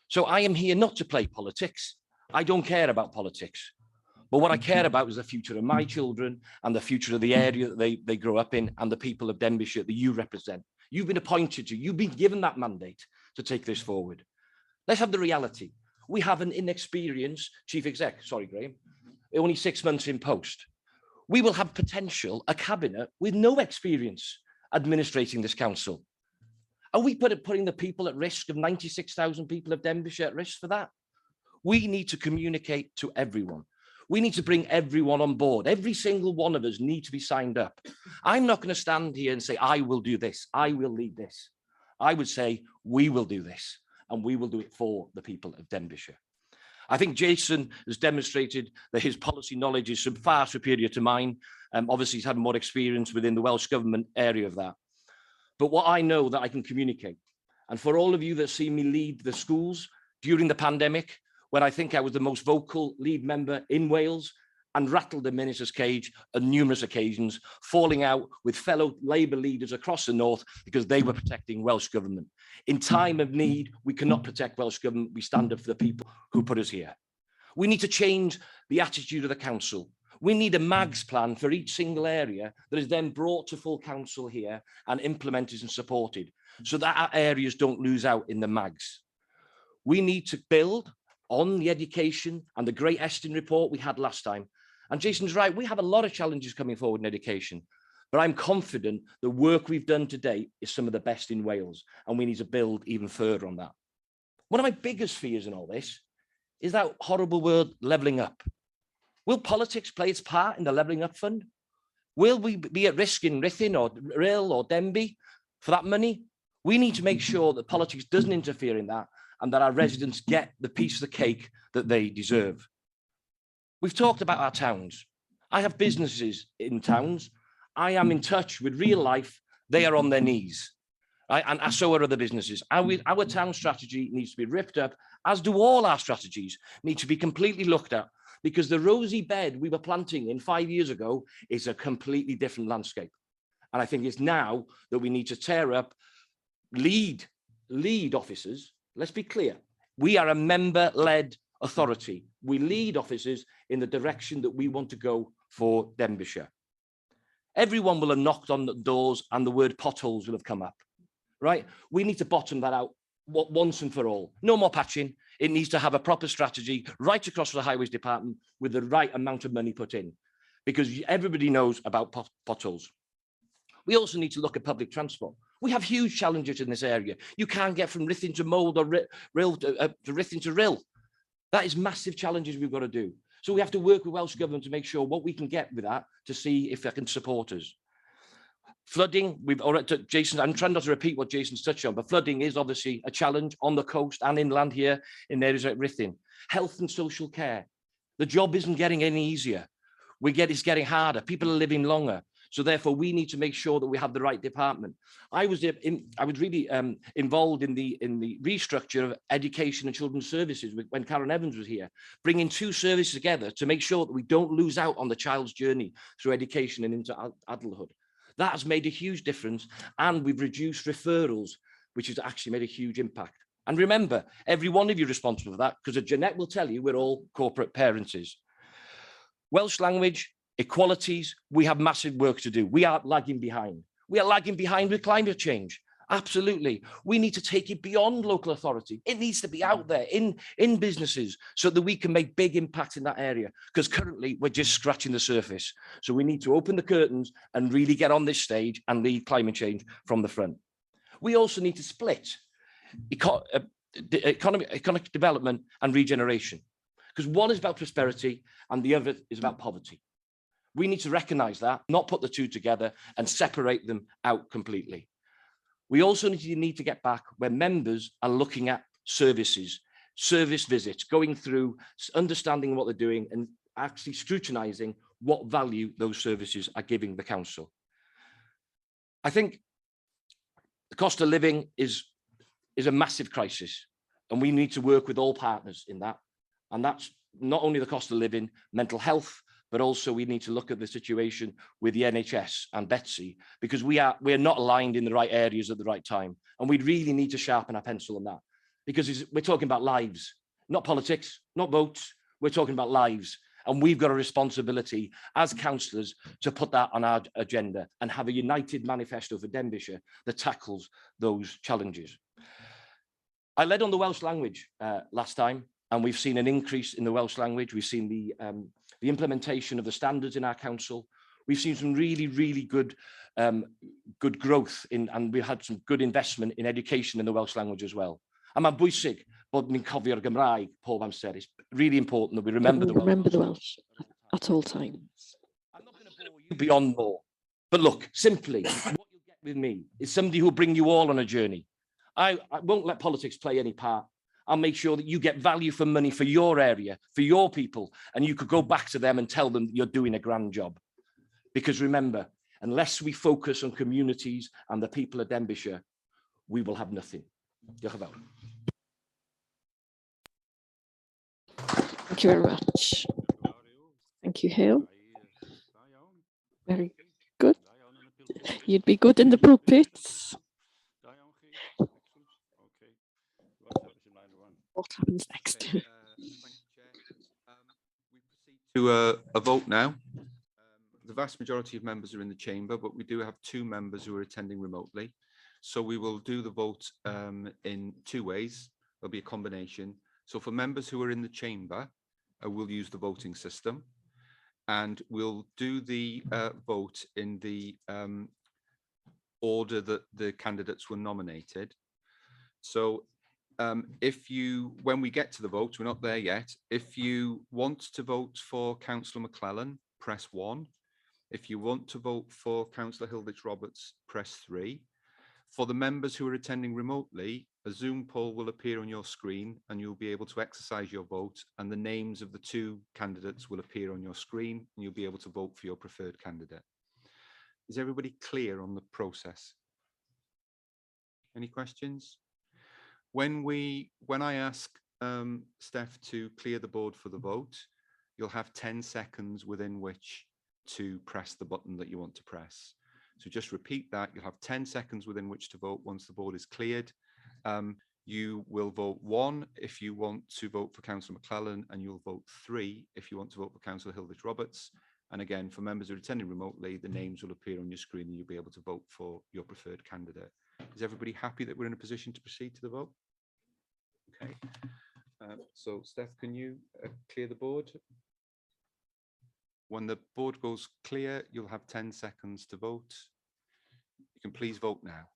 So I am here not to play politics. I don't care about politics. But what I care about is the future of my children and the future of the area that they grow up in and the people of Denbighshire that you represent. You've been appointed to, you've been given that mandate to take this forward. Let's have the reality. We have an inexperienced chief exec, sorry, Graham, only 6 months in post. We will have potential, a cabinet with no experience administrating this council. Are we putting the people at risk of 96,000 people of Denbighshire at risk for that? We need to communicate to everyone. We need to bring everyone on board. Every single one of us need to be signed up. I'm not going to stand here and say, I will do this. I will lead this. I would say, we will do this, and we will do it for the people of Denbighshire. I think Jason has demonstrated that his policy knowledge is far superior to mine. Obviously, he's had more experience within the Welsh Government area of that. But what I know that I can communicate, and for all of you that see me lead the schools during the pandemic, when I think I was the most vocal lead member in Wales and rattled the minister's cage on numerous occasions, falling out with fellow Labour leaders across the north because they were protecting Welsh Government. In time of need, we cannot protect Welsh Government. We stand up for the people who put us here. We need to change the attitude of the council. We need a MAGS plan for each single area that is then brought to full council here and implemented and supported so that our areas don't lose out in the MAGS. We need to build on the education and the Great Eston report we had last time. And Jason's right, we have a lot of challenges coming forward in education, but I'm confident the work we've done to date is some of the best in Wales, and we need to build even further on that. One of my biggest fears in all this is that horrible word, levelling up. Will politics play its part in the levelling up fund? Will we be at risk in Ruthin or Rhyl or Denby for that money? We need to make sure that politics doesn't interfere in that and that our residents get the piece of the cake that they deserve. We've talked about our towns. I have businesses in towns, I am in touch with real life. They are on their knees. Right? And so are other businesses. Our town strategy needs to be ripped up, as do all our strategies, need to be completely looked at, because the rosy bed we were planting in 5 years ago is a completely different landscape. And I think it's now that we need to tear up, lead officers. Let's be clear. We are a member-led authority. We lead officers in the direction that we want to go for Denbighshire. Everyone will have knocked on the doors and the word potholes will have come up, right? We need to bottom that out once and for all. No more patching. It needs to have a proper strategy right across the Highways Department with the right amount of money put in, because everybody knows about potholes. We also need to look at public transport. We have huge challenges in this area. You can't get from Rhythin to Mold or Rhyl to Rhythin to Rhyl. That is massive challenges we've got to do. So we have to work with Welsh Government to make sure what we can get with that to see if they can support us. Flooding, we've already, Jason, I'm trying not to repeat what Jason's touched on, but flooding is obviously a challenge on the coast and inland here in areas like Rhythin. Health and social care. The job isn't getting any easier. It's getting harder. People are living longer. So therefore, we need to make sure that we have the right department. I was really involved in the restructure of education and children's services when Karen Evans was here, bringing two services together to make sure that we don't lose out on the child's journey through education and into adulthood. That has made a huge difference, and we've reduced referrals, which has actually made a huge impact. And remember, every one of you is responsible for that, because Jeanette will tell you we're all corporate parents. Welsh language, equalities, we have massive work to do. We are lagging behind. We are lagging behind with climate change. Absolutely. We need to take it beyond local authority. It needs to be out there in businesses so that we can make big impact in that area, because currently we're just scratching the surface. So we need to open the curtains and really get on this stage and lead climate change from the front. We also need to split economic development and regeneration, because one is about prosperity and the other is about poverty. We need to recognize that, not put the two together and separate them out completely. We also need to get back where members are looking at services, service visits, going through, understanding what they're doing and actually scrutinizing what value those services are giving the council. I think the cost of living is a massive crisis, and we need to work with all partners in that. And that's not only the cost of living, mental health, but also we need to look at the situation with the NHS and Betsy, because we're not aligned in the right areas at the right time. And we really need to sharpen our pencil on that, because we're talking about lives, not politics, not votes. We're talking about lives. And we've got a responsibility as councillors to put that on our agenda and have a united manifesto for Denbighshire that tackles those challenges. I led on the Welsh language last time, and we've seen an increase in the Welsh language. We've seen the implementation of the standards in our council. We've seen some really, really good growth and we've had some good investment in education in the Welsh language as well. A mae'n bwysig bod ni'n cofio'r Gymraeg pob amser. It's really important that we remember the Welsh at all times. I'm not going to bore you beyond more, but look, simply what you'll get with me is somebody who will bring you all on a journey. I won't let politics play any part. I'll make sure that you get value for money for your area, for your people, and you could go back to them and tell them that you're doing a grand job. Because remember, unless we focus on communities and the people of Denbighshire, we will have nothing. Diolch yn fawr. Thank you very much. Thank you, Hugh. Very good. You'd be good in the pulpits. What happens next? To a vote now. The vast majority of members are in the chamber, but we do have 2 members who are attending remotely. So we will do the vote in 2 ways. There'll be a combination. So for members who are in the chamber, we'll use the voting system, and we'll do the vote in the order that the candidates were nominated. So when we get to the vote, we're not there yet. If you want to vote for Councillor McClellan, press 1. If you want to vote for Councillor Hilditch Roberts, press 3. For the members who are attending remotely, a Zoom poll will appear on your screen and you'll be able to exercise your vote, and the names of the 2 candidates will appear on your screen and you'll be able to vote for your preferred candidate. Is everybody clear on the process? Any questions? When I ask Steph to clear the board for the vote, you'll have 10 seconds within which to press the button that you want to press. So just repeat that. You'll have 10 seconds within which to vote once the board is cleared. You will vote 1 if you want to vote for Councillor McClellan, and you'll vote 3 if you want to vote for Councillor Hilditch Roberts. And again, for members who are attending remotely, the names will appear on your screen and you'll be able to vote for your preferred candidate. Is everybody happy that we're in a position to proceed to the vote? Okay. So Steph, can you clear the board? When the board goes clear, you'll have 10 seconds to vote. You can please vote now.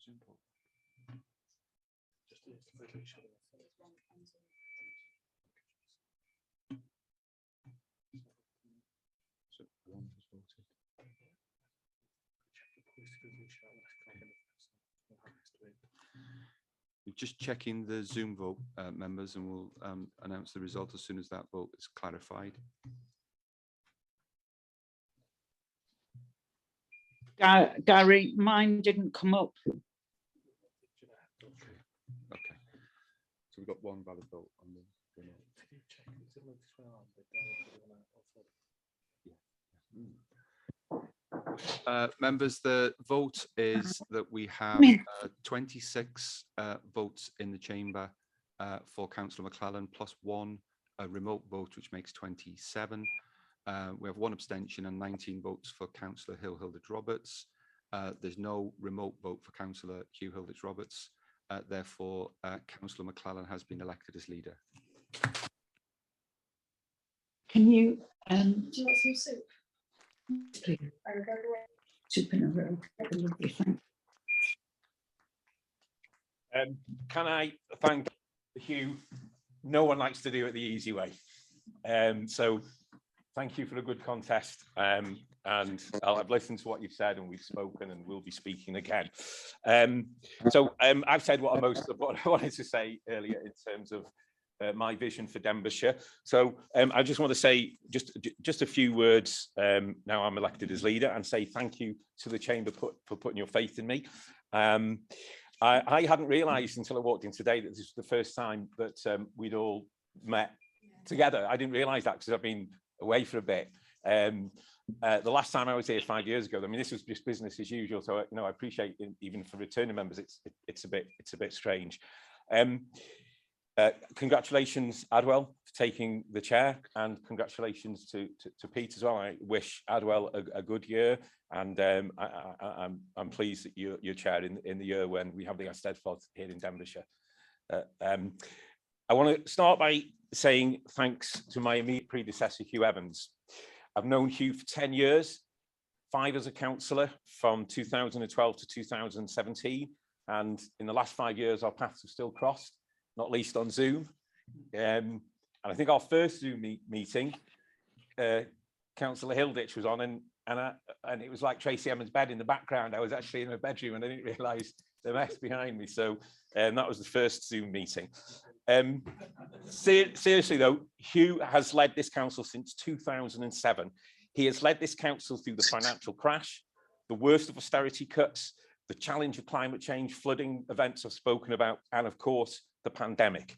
Simple. So one has voted. We're just checking the Zoom vote, members, and we'll announce the result as soon as that vote is clarified. Gary, mine didn't come up. Okay. So we've got one valid vote on the. Members, the vote is that we have 26 votes in the chamber for Councillor McClellan, plus 1 remote vote, which makes 27. We have 1 abstention and 19 votes for Councillor Hilditch Roberts. There's no remote vote for Councillor Hugh Hilditch Roberts. Therefore, Councillor McClellan has been elected as leader. Can you Do you want some soup? please? Soup in a row. Lovely, thank you. Can I thank Hugh? No one likes to do it the easy way. So thank you for a good contest. And I've listened to what you've said, and we've spoken, and we'll be speaking again. I've said what I wanted to say earlier in terms of my vision for Denbighshire. So I just want to say just a few words now I'm elected as leader, and say thank you to the Chamber for putting your faith in me. I hadn't realised until I walked in today that this was the first time that we'd all met together. I didn't realise that because I've been away for a bit. The last time I was here 5 years ago, I mean, this was just business as usual. So I appreciate even for returning members, it's a bit strange. Congratulations, Adwell, for taking the chair, and congratulations to Pete as well. I wish Adwell a good year, and I'm pleased that you're chair in the year when we have the Eisteddfod here in Denbighshire. I want to start by saying thanks to my immediate predecessor, Hugh Evans. I've known Hugh for 10 years, 5 as a councillor from 2012 to 2017, and in the last 5 years, our paths have still crossed, not least on Zoom. And I think our first Zoom meeting, Councillor Hilditch was on, and it was like Tracy Emin's bed in the background. I was actually in her bedroom and I didn't realise the mess behind me. So that was the first Zoom meeting. Seriously though, Hugh has led this council since 2007. He has led this council through the financial crash, the worst of austerity cuts, the challenge of climate change, flooding events I've spoken about, and of course, the pandemic.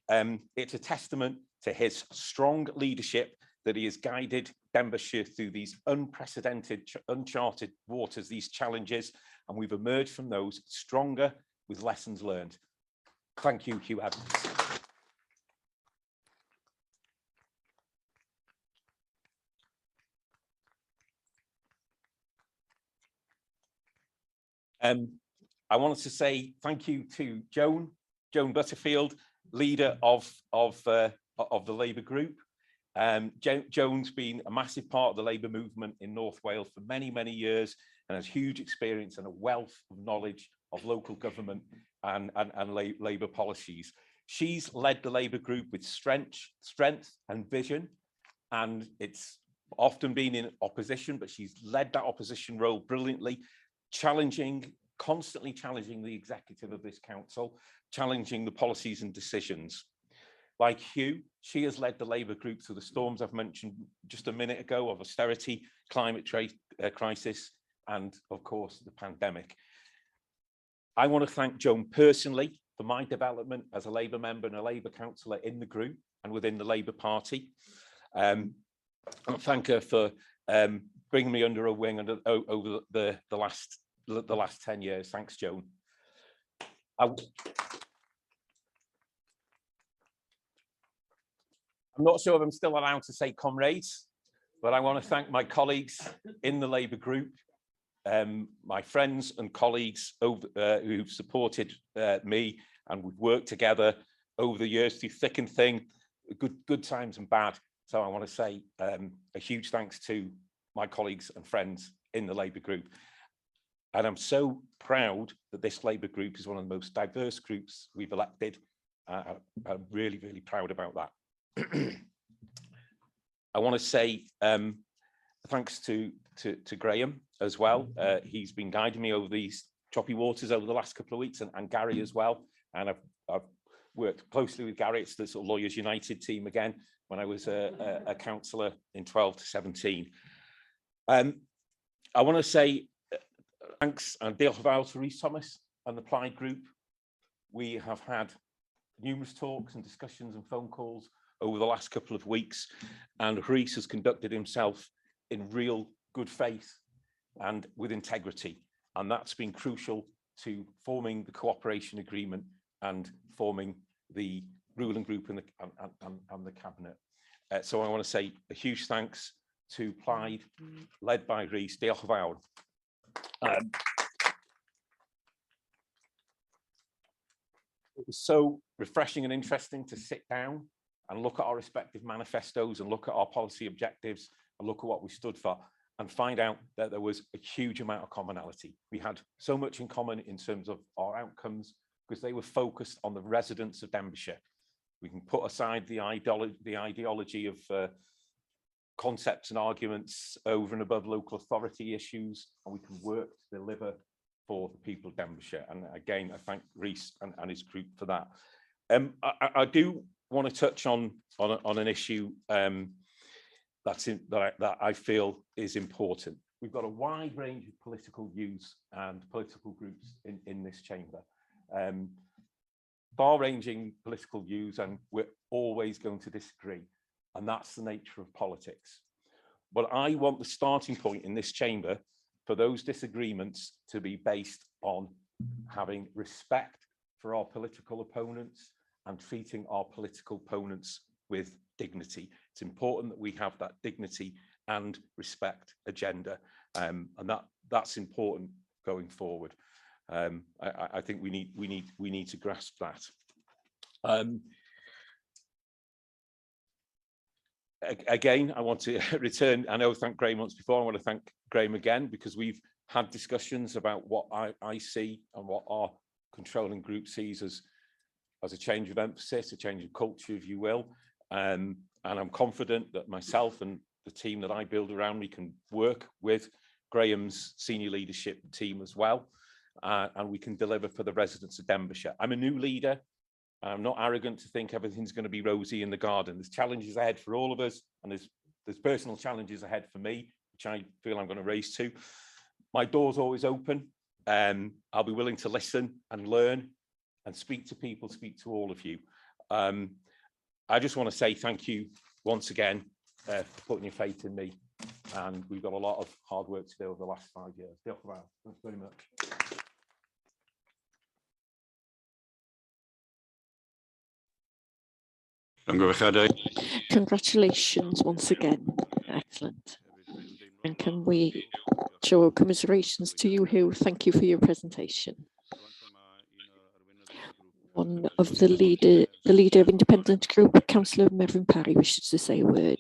It's a testament to his strong leadership that he has guided Denbighshire through these unprecedented, uncharted waters, these challenges, and we've emerged from those stronger with lessons learned. Thank you, Hugh Evans. I wanted to say thank you to Joan Butterfield, leader of the Labour group. Joan's been a massive part of the Labour movement in North Wales for many, many years, and has huge experience and a wealth of knowledge of local government and Labour policies. She's led the Labour group with strength and vision, and it's often been in opposition, but she's led that opposition role brilliantly, constantly challenging the executive of this council, challenging the policies and decisions. Like Hugh, she has led the Labour group through the storms I've mentioned just a minute ago of austerity, climate crisis, and of course the pandemic. I want to thank Joan personally for my development as a Labour member and a Labour councillor in the group and within the Labour Party. And thank her for bringing me under her wing over the last 10 years. Thanks, Joan. I'm not sure if I'm still allowed to say comrades, but I want to thank my colleagues in the Labour group, my friends and colleagues who've supported me, and we've worked together over the years through thick and thin, good times and bad. So I want to say a huge thanks to my colleagues and friends in the Labour group. And I'm so proud that this Labour group is one of the most diverse groups we've elected. I'm really, really proud about that. I want to say thanks to Graham as well. He's been guiding me over these choppy waters over the last couple of weeks, and Gary as well. And I've worked closely with Gary. It's the sort of Lawyers United team again, when I was a councillor in 12 to 17. I want to say thanks and diolch yn fawr to Rhys Thomas and the Plaid group. We have had numerous talks and discussions and phone calls over the last couple of weeks, and Rhys has conducted himself in real good faith and with integrity, and that's been crucial to forming the cooperation agreement and forming the ruling group and the cabinet. So I want to say a huge thanks to Plaid, led by Rhys. Diolch yn fawr. It was so refreshing and interesting to sit down and look at our respective manifestos and look at our policy objectives and look at what we stood for, and find out that there was a huge amount of commonality. We had so much in common in terms of our outcomes, because they were focused on the residents of Denbighshire. We can put aside the ideology of concepts and arguments over and above local authority issues, and we can work to deliver for the people of Denbighshire. And again, I thank Rhys and his group for that. I do want to touch on an issue that I feel is important. We've got a wide range of political views and political groups in this chamber. Far-ranging political views, and we're always going to disagree, and that's the nature of politics. But I want the starting point in this chamber for those disagreements to be based on having respect for our political opponents and treating our political opponents with dignity. It's important that we have that dignity and respect agenda, and that's important going forward. I think we need to grasp that. Again, I want to return. I know I thanked Graham once before. I want to thank Graham again, because we've had discussions about what I see and what our controlling group sees as a change of emphasis, a change of culture, if you will. And I'm confident that myself and the team that I build around me can work with Graham's senior leadership team as well. And we can deliver for the residents of Denbighshire. I'm a new leader. I'm not arrogant to think everything's going to be rosy in the garden. There's challenges ahead for all of us, and there's personal challenges ahead for me, which I feel I'm going to raise to. My door's always open. I'll be willing to listen and learn and speak to people, speak to all of you. I just want to say thank you once again for putting your faith in me. And we've got a lot of hard work to do over the last 5 years. Thanks very much. Congratulations once again. Excellent. And can we show our commiserations to you, Hugh? Thank you for your presentation. One of the leader of Independent Group, Councillor Mervyn Parry, wishes to say a word.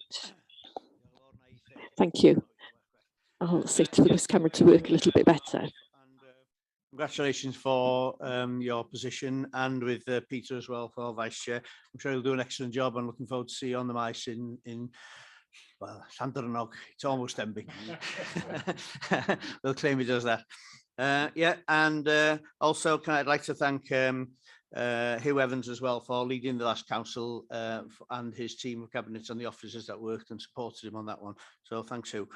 Thank you. I'll sit for this camera to work a little bit better. Congratulations for your position, and with Peter as well for Vice Chair. I'm sure he'll do an excellent job, and looking forward to see you on the mice in well, Llandernog, it's almost Denby. We'll claim he does that. Yeah, and also I'd like to thank Hugh Evans as well for leading the last council and his team of cabinet and the officers that worked and supported him on that one. So thanks, Hugh.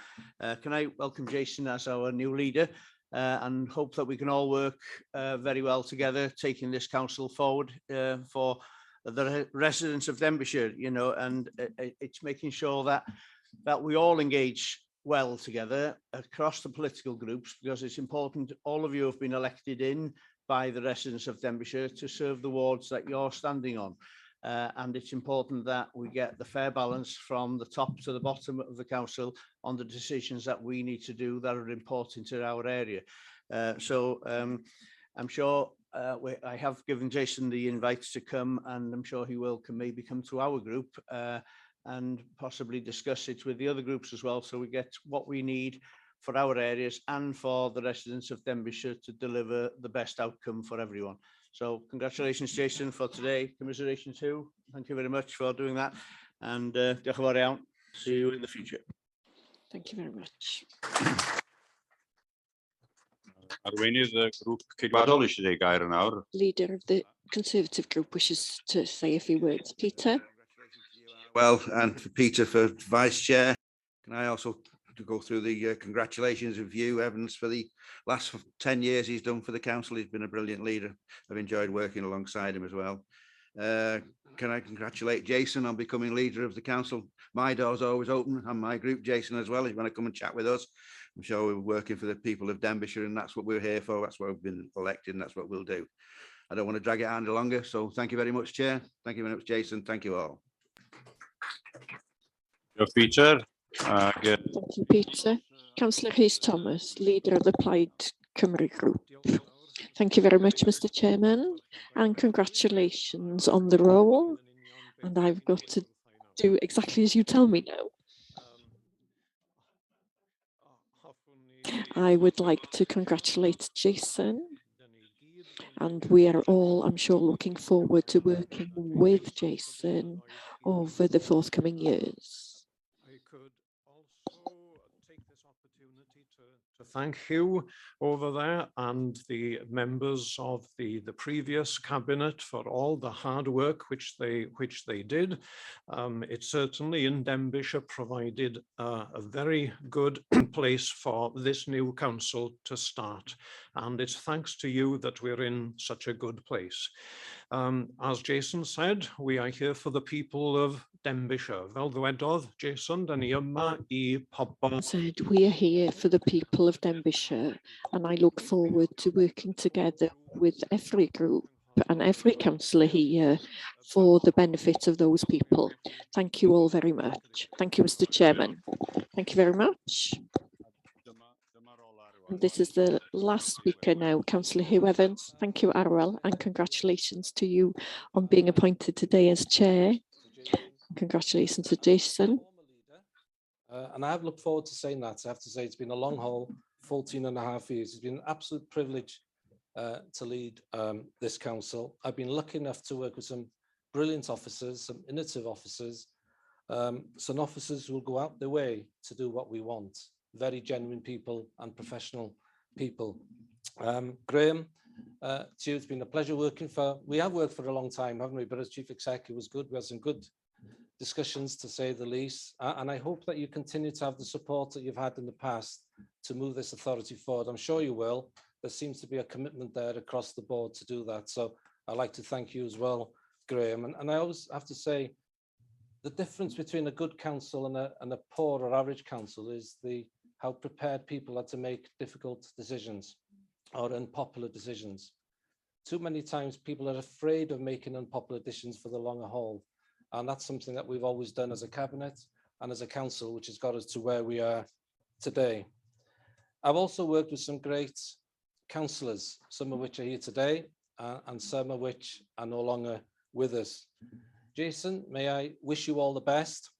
Can I welcome Jason as our new leader and hope that we can all work very well together, taking this council forward for the residents of Denbighshire, you know, and it's making sure that we all engage well together across the political groups, because it's important. All of you have been elected in by the residents of Denbighshire to serve the wards that you're standing on. And it's important that we get the fair balance from the top to the bottom of the council on the decisions that we need to do that are important to our area. So I'm sure I have given Jason the invites to come, and I'm sure he will maybe come to our group and possibly discuss it with the other groups as well, so we get what we need for our areas and for the residents of Denbighshire to deliver the best outcome for everyone. So congratulations, Jason, for today. Commiserations, Hugh. Thank you very much for doing that. And diolch yn fawr iawn. See you in the future. Thank you very much. Arweinydd y grŵp ceidwadol eisiau dweud gair yn awr. Leader of the Conservative group wishes to say a few words. Peter. Well, and for Peter for Vice Chair, can I also go through the congratulations of you, Evans, for the last 10 years he's done for the council. He's been a brilliant leader. I've enjoyed working alongside him as well. Can I congratulate Jason on becoming leader of the council? My door's always open, and my group, Jason as well, if you want to come and chat with us. I'm sure we're working for the people of Denbighshire, and that's what we're here for. That's why we've been elected, and that's what we'll do. I don't want to drag it on any longer, so thank you very much, Chair. Thank you very much, Jason. Thank you all. Peter. Thank you, Peter. Councillor Rhys Thomas, leader of the Plaid Cymru group. Thank you very much, Mr. Chairman, and congratulations on the role. And I've got to do exactly as you tell me now. I would like to congratulate Jason, and we are all, I'm sure, looking forward to working with Jason over the forthcoming years. To thank Hugh over there and the members of the previous cabinet for all the hard work which they did. It certainly in Denbighshire provided a very good place for this new council to start, and it's thanks to you that we're in such a good place. As Jason said, we are here for the people of Denbighshire. Fel ddwedodd Jason, dan ni yma I pobl. Said we are here for the people of Denbighshire, and I look forward to working together with every group and every councillor here for the benefit of those people. Thank you all very much. Thank you, Mr. Chairman. Thank you very much. And this is the last speaker now, Councillor Hugh Evans. Thank you, Arwel, and congratulations to you on being appointed today as Chair. Congratulations to Jason. And I have looked forward to saying that. I have to say it's been a long haul, 14.5 years. It's been an absolute privilege to lead this council. I've been lucky enough to work with some brilliant officers, some innovative officers, some officers who will go out their way to do what we want. Very genuine people and professional people. Graham, to you, it's been a pleasure working for, we have worked for a long time, haven't we? But as Chief Executive was good. We had some good discussions, to say the least. And I hope that you continue to have the support that you've had in the past to move this authority forward. I'm sure you will. There seems to be a commitment there across the board to do that. So I'd like to thank you as well, Graham. And I always have to say, the difference between a good council and a poor or average council is how prepared people are to make difficult decisions or unpopular decisions. Too many times people are afraid of making unpopular decisions for the longer haul. And that's something that we've always done as a cabinet and as a council, which has got us to where we are today. I've also worked with some great councillors, some of which are here today and some of which are no longer with us. Jason, may I wish you all the best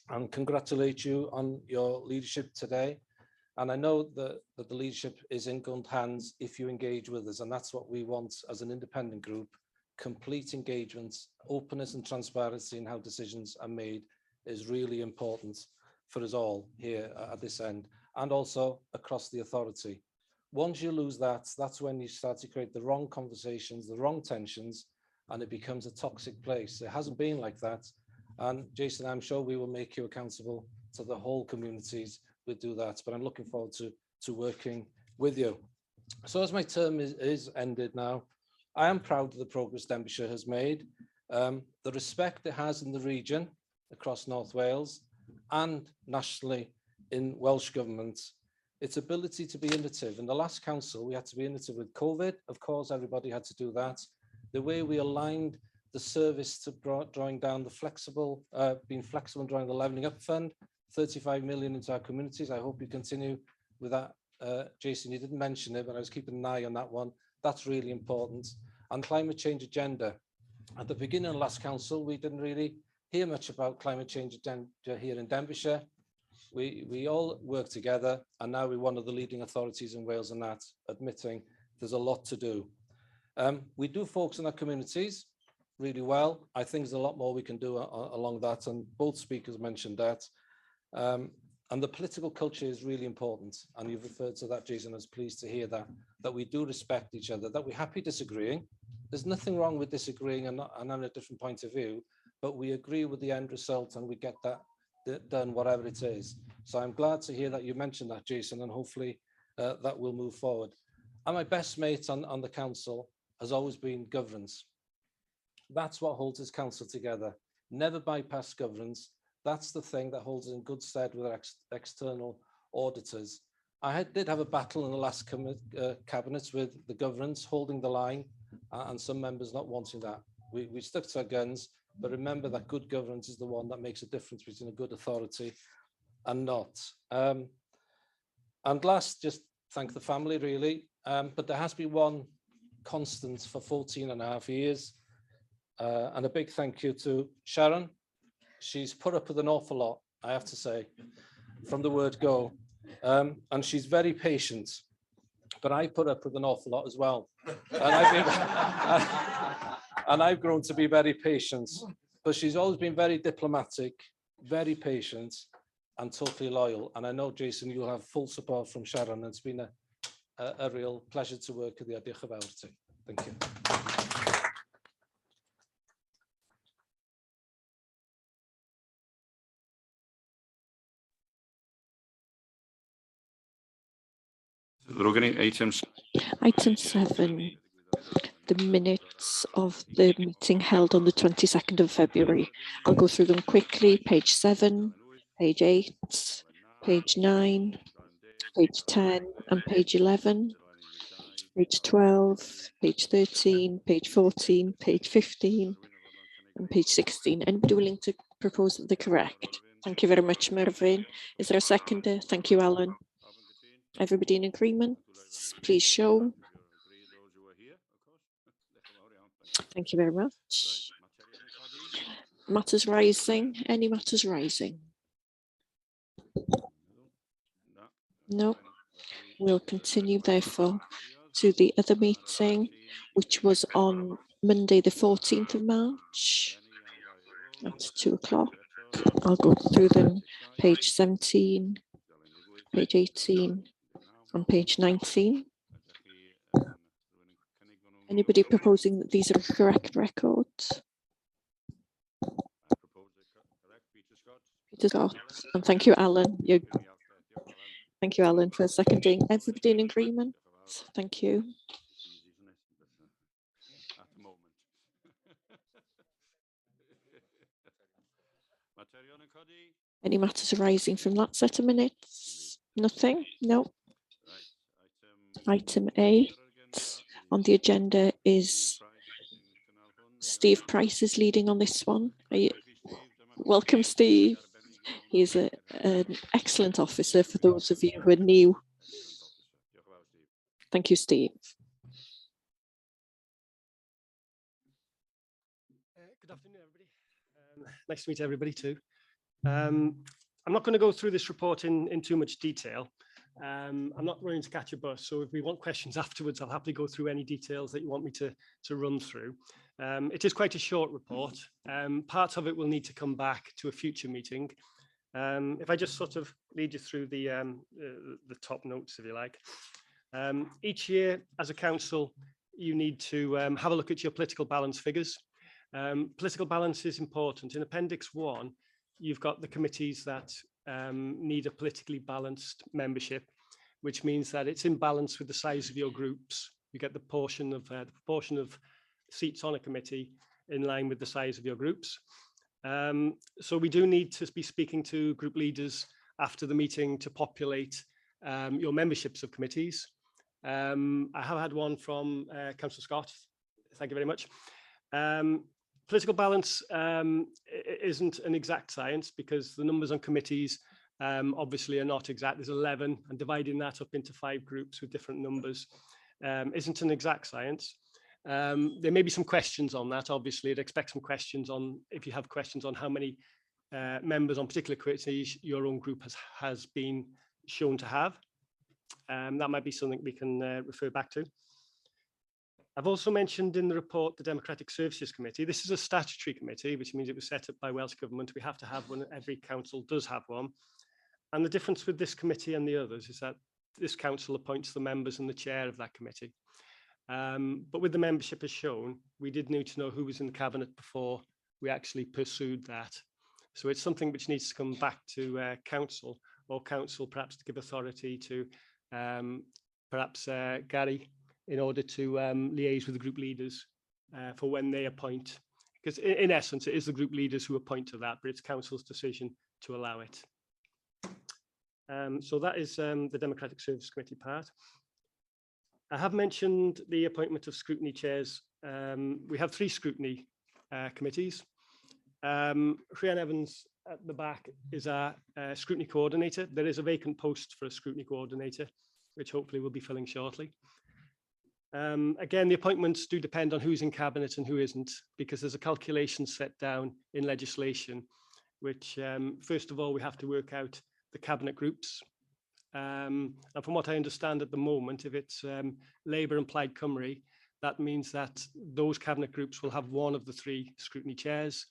and congratulate you on your leadership today. And I know that the leadership is in good hands if you engage with us, and that's what we want as an independent group. Complete engagement, openness and transparency in how decisions are made is really important for us all here at this end, and also across the authority. Once you lose that, that's when you start to create the wrong conversations, the wrong tensions, and it becomes a toxic place. It hasn't been like that. And Jason, I'm sure we will make you accountable to the whole communities. We'll do that, but I'm looking forward to working with you. So as my term is ended now, I am proud of the progress Denbighshire has made, the respect it has in the region across North Wales and nationally in Welsh government, its ability to be innovative. In the last council, we had to be innovative with COVID. Of course, everybody had to do that. The way we aligned the service to drawing down the flexible, being flexible and drawing the Levelling Up Fund, 35 million into our communities. I hope you continue with that. Jason, you didn't mention it, but I was keeping an eye on that one. That's really important. And climate change agenda. At the beginning of the last council, we didn't really hear much about climate change agenda here in Denbighshire. We all work together, and now we're one of the leading authorities in Wales in that, admitting there's a lot to do. We do focus on our communities really well. I think there's a lot more we can do along that, and both speakers mentioned that. And the political culture is really important, and you've referred to that, Jason. I was pleased to hear that we do respect each other, that we're happy disagreeing. There's nothing wrong with disagreeing and having a different point of view, but we agree with the end result and we get that done, whatever it is. So I'm glad to hear that you mentioned that, Jason, and hopefully that will move forward. And my best mate on the council has always been governance. That's what holds this council together. Never bypass governance. That's the thing that holds us in good stead with our external auditors. I did have a battle in the last cabinets with the governance holding the line and some members not wanting that. We stuck to our guns, but remember that good governance is the one that makes a difference between a good authority and not. And last, just thank the family really. But there has been one constant for 14.5 years. And a big thank you to Sharon. She's put up with an awful lot, I have to say, from the word go. And she's very patient, but I put up with an awful lot as well. And I've grown to be very patient, but she's always been very diplomatic, very patient, and totally loyal. And I know, Jason, you'll have full support from Sharon. It's been a real pleasure to work with you. Diolch yn fawr ti. Thank you. Item 7, the minutes of the meeting held on the 22nd of February. I'll go through them quickly. Page 7, page 8, page 9, page 10 and page 11, page 12, page 13, page 14, page 15 and page 16. Anybody willing to propose that they're correct? Thank you very much, Mervyn. Is there a seconder? Thank you, Alan. Everybody in agreement? Please show. Thank you very much. Matters rising? Any matters rising? No. We'll continue therefore to the other meeting, which was on Monday the 14th of March at 2 o'clock. I'll go through them. Page 17, page 18 and page 19. Anybody proposing that these are correct records? Peter Scott. And thank you, Alan. Thank you, Alan, for seconding. Everybody in agreement? Thank you. Any matters arising from that set of minutes? Nothing? No. Item 8 on the agenda is Steve Price is leading on this one. Welcome, Steve. He's an excellent officer for those of you who are new. Thank you, Steve. Good afternoon, everybody. Nice to meet everybody too. I'm not going to go through this report in too much detail. I'm not running to catch a bus, so if we want questions afterwards, I'll happily go through any details that you want me to run through. It is quite a short report. Part of it will need to come back to a future meeting, If I just sort of lead you through the top notes, if you like. Each year as a council, you need to have a look at your political balance figures. Political balance is important. In Appendix 1, you've got the committees that need a politically balanced membership, which means that it's in balance with the size of your groups. You get the proportion of seats on a committee in line with the size of your groups. So we do need to be speaking to group leaders after the meeting to populate your memberships of committees. I have had one from Councillor Scott. Thank you very much. Political balance isn't an exact science because the numbers on committees obviously are not exact. There's 11, and dividing that up into 5 groups with different numbers isn't an exact science. There may be some questions on that. Obviously, I'd expect some questions on, if you have questions on how many members on particular committees your own group has been shown to have. That might be something we can refer back to. I've also mentioned in the report the Democratic Services Committee. This is a statutory committee, which means it was set up by Welsh Government. We have to have one. Every council does have one. And the difference with this committee and the others is that this council appoints the members and the chair of that committee. But with the membership as shown, we did need to know who was in the cabinet before we actually pursued that. So it's something which needs to come back to council, or council perhaps to give authority to perhaps Gary, in order to liaise with the group leaders for when they appoint. Because in essence, it is the group leaders who appoint to that, but it's council's decision to allow it. So that is the Democratic Service Committee part. I have mentioned the appointment of scrutiny chairs. We have 3 scrutiny committees. Rhian Evans at the back is our scrutiny coordinator. There is a vacant post for a scrutiny coordinator, which hopefully we'll be filling shortly. Again, the appointments do depend on who's in cabinet and who isn't, because there's a calculation set down in legislation, which first of all, we have to work out the cabinet groups. And from what I understand at the moment, if it's Labour and Plaid Cymru, that means that those cabinet groups will have one of the 3 scrutiny chairs,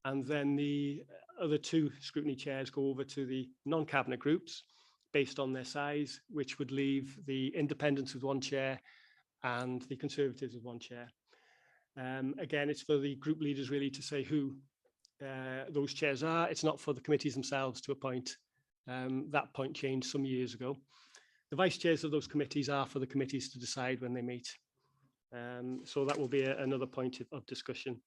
and then the other 2 scrutiny chairs go over to the non-cabinet groups based on their size, which would leave the independents with 1 chair and the Conservatives with 1 chair. Again, it's for the group leaders really to say who those chairs are. It's not for the committees themselves to appoint. That point changed some years ago. The vice chairs of those committees are for the committees to decide when they meet. So that will be another point of discussion.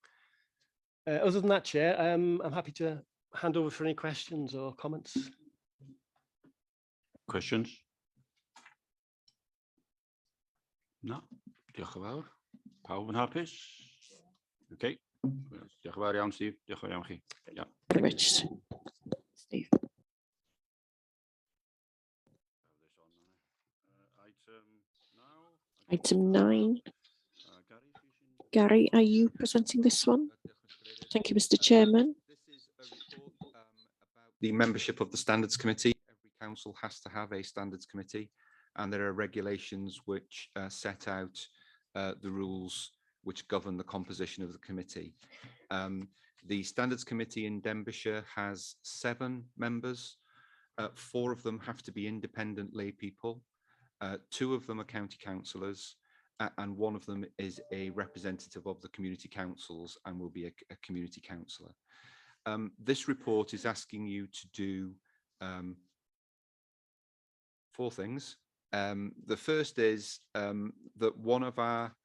Other than that, Chair, I'm happy to hand over for any questions or comments. Questions? No, diolch yn fawr. Pawb yn hapus? Okay. Diolch yn fawr iawn, Steve. Diolch yn fawr iawn chi. Yeah. Very much, Steve. Item 9. Gary, are you presenting this one? Thank you, Mr. Chairman. The membership of the Standards Committee. Every council has to have a Standards Committee, and there are regulations which set out the rules which govern the composition of the committee. The Standards Committee in Denbighshire has 7 members. 4 of them have to be independent lay people. 2 of them are county councillors, and 1 of them is a representative of the community councils and will be a community councillor. This report is asking you to do 4 things. The first is that one of our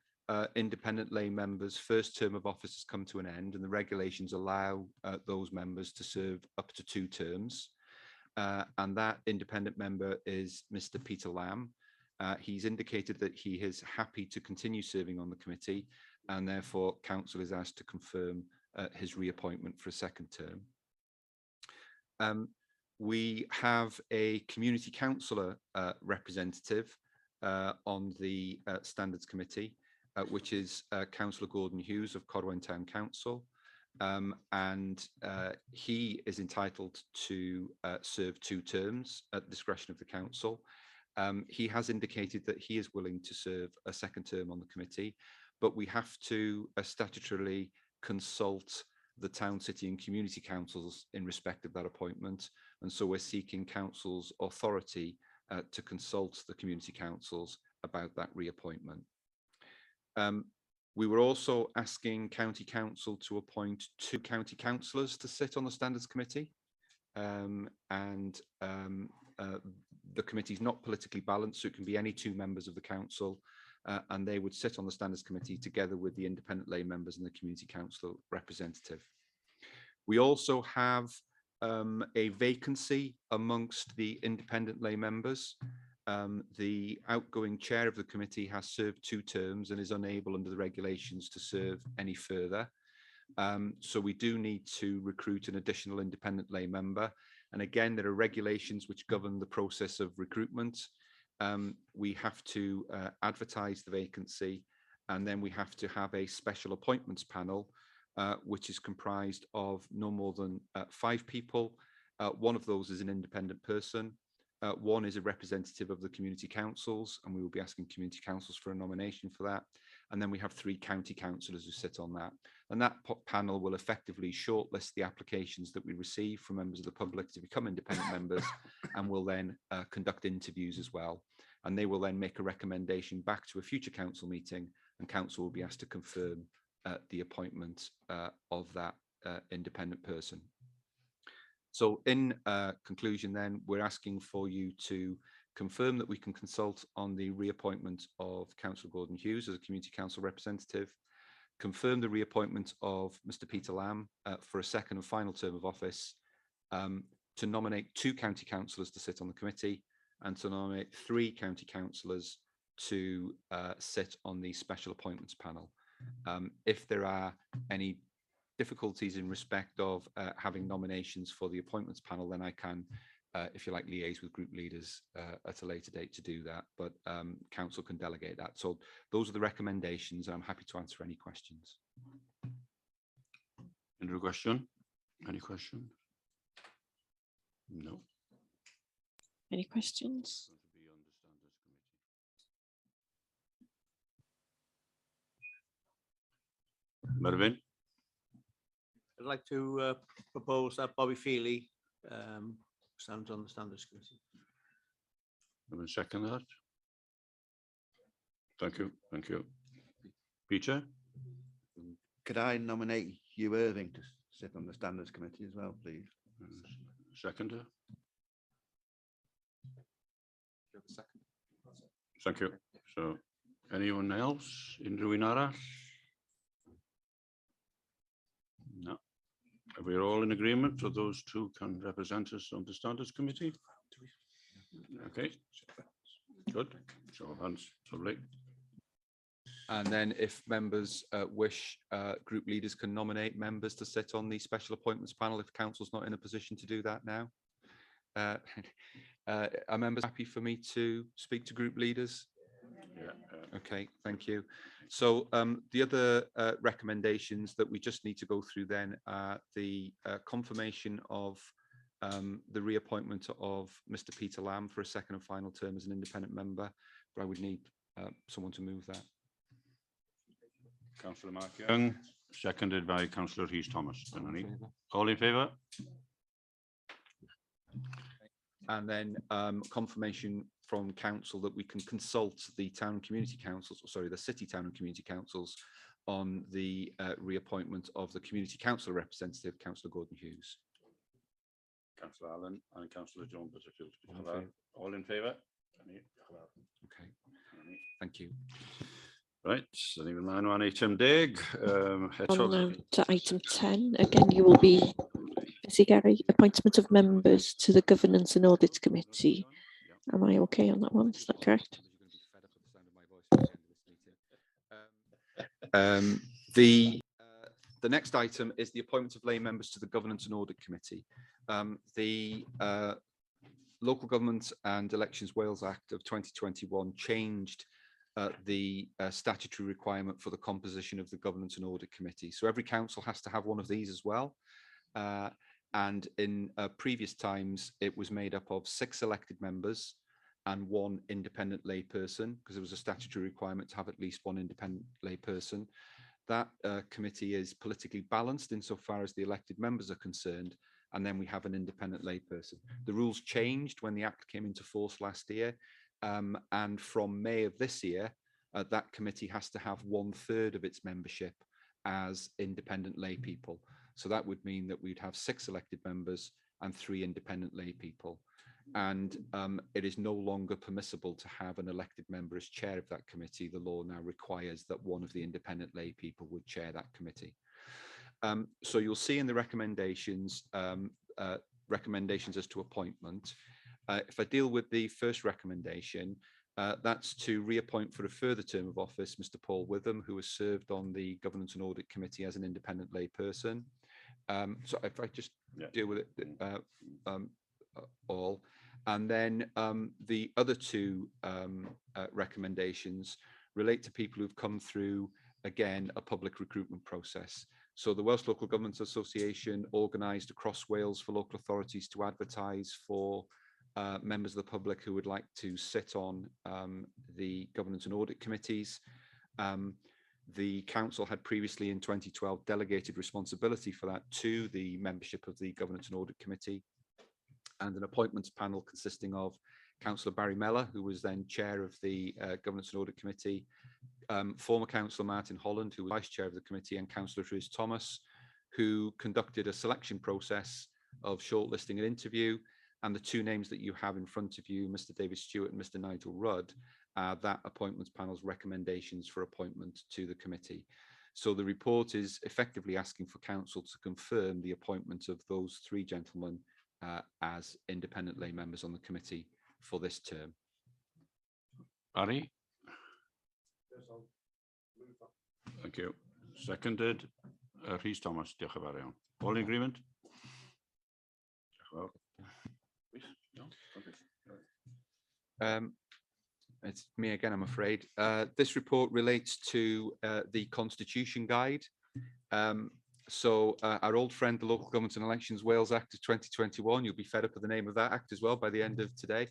independent lay members' first term of office has come to an end, and the regulations allow those members to serve up to 2 terms. And that independent member is Mr. Peter Lamb. He's indicated that he is happy to continue serving on the committee, and therefore council is asked to confirm his reappointment for a 2nd term. We have a community councillor representative on the Standards Committee, which is Councillor Gordon Hughes of Corwen Town Council. And he is entitled to serve 2 terms at the discretion of the council. He has indicated that he is willing to serve a 2nd term on the committee, but we have to statutorily consult the town, city and community councils in respect of that appointment. And so we're seeking council's authority to consult the community councils about that reappointment. We were also asking county council to appoint 2 county councillors to sit on the standards committee. The committee is not politically balanced, so it can be any 2 members of the council, and they would sit on the standards committee together with the independent lay members and the community council representative. We also have a vacancy amongst the independent lay members. The outgoing chair of the committee has served 2 terms and is unable under the regulations to serve any further. So we do need to recruit an additional independent lay member. And again, there are regulations which govern the process of recruitment. We have to advertise the vacancy, and then we have to have a special appointments panel, which is comprised of no more than 5 people. One of those is an independent person. One is a representative of the community councils, and we will be asking community councils for a nomination for that. And then we have 3 county councillors who sit on that. And that panel will effectively shortlist the applications that we receive from members of the public to become independent members, and will then conduct interviews as well. And they will then make a recommendation back to a future council meeting, and council will be asked to confirm the appointment of that independent person. So in conclusion then, we're asking for you to confirm that we can consult on the reappointment of Councillor Gordon Hughes as a community council representative, confirm the reappointment of Mr. Peter Lamb for a second and final term of office, to nominate 2 county councillors to sit on the committee, and to nominate 3 county councillors to sit on the special appointments panel. If there are any difficulties in respect of having nominations for the appointments panel, then I can, if you like, liaise with group leaders at a later date to do that, but council can delegate that. So those are the recommendations, and I'm happy to answer any questions. Any question? Any question? No. Any questions? Mervyn? I'd like to propose that Bobby Feely stands on the standards committee. Have a second that. Thank you. Thank you. Peter? Could I nominate Hugh Irving to sit on the standards committee as well, please? Seconder? Thank you. So anyone else in Ruinara? No. Are we all in agreement that those 2 can represent us on the standards committee? Okay, good. Show of hands, lovely. And then if members wish, group leaders can nominate members to sit on the special appointments panel if council's not in a position to do that now. Are members happy for me to speak to group leaders? Yeah. Okay, thank you. So the other recommendations that we just need to go through then are the confirmation of the reappointment of Mr. Peter Lamb for a second and final term as an independent member, but I would need someone to move that. Councillor Mark Young, seconded by Councillor Rhys Thomas. All in favour? And then confirmation from council that we can consult the town community councils, or sorry, the city town and community councils on the reappointment of the community council representative, Councillor Gordon Hughes. Councillor Allen and Councillor Jones. All in favour? Okay, thank you. Right, so even mine on item dig. On to item 10, again, you will be busy, Gary. Appointment of members to the Governance and Audit Committee. Am I okay on that one? Is that correct? The next item is the appointment of lay members to the Governance and Audit Committee. The Local Government and Elections Wales Act of 2021 changed the statutory requirement for the composition of the Governance and Audit Committee. So every council has to have one of these as well. And in previous times, it was made up of 6 elected members and 1 independent lay person, because there was a statutory requirement to have at least 1 independent lay person. that committee is politically balanced insofar as the elected members are concerned, and then we have an independent layperson. The rules changed when the Act came into force last year, and from May of this year, that committee has to have 1/3 of its membership as independent lay people. So that would mean that we'd have 6 elected members and 3 independent lay people. And it is no longer permissible to have an elected member as chair of that committee. The law now requires that one of the independent lay people would chair that committee. So you'll see in the recommendations, recommendations as to appointment. If I deal with the first recommendation, that's to reappoint for a further term of office Mr. Paul Witham, who has served on the Governance and Audit Committee as an independent lay person. So if I just deal with it all, and then the other 2 recommendations relate to people who've come through, again, a public recruitment process. So the Welsh Local Government Association organised across Wales for local authorities to advertise for members of the public who would like to sit on the Governance and Audit Committees. The council had previously in 2012 delegated responsibility for that to the membership of the Governance and Audit Committee, and an appointments panel consisting of Councillor Barry Mellor, who was then chair of the Governance and Audit Committee, former Councillor Martin Holland, who was vice chair of the committee, and Councillor Rhys Thomas, who conducted a selection process of shortlisting and interview. And the 2 names that you have in front of you, Mr. David Stewart and Mr. Nigel Rudd, are that appointments panel's recommendations for appointment to the committee. So the report is effectively asking for council to confirm the appointment of those 3 gentlemen as independent lay members on the committee for this term. Barry? Thank you. Seconded, Rhys Thomas. Diolch yn fawr iawn. All in agreement? Diolch yn fawr. It's me again, I'm afraid. This report relates to the Constitution Guide. So our old friend, the Local Government and Elections Wales Act of 2021, you'll be fed up with the name of that act as well by the end of today,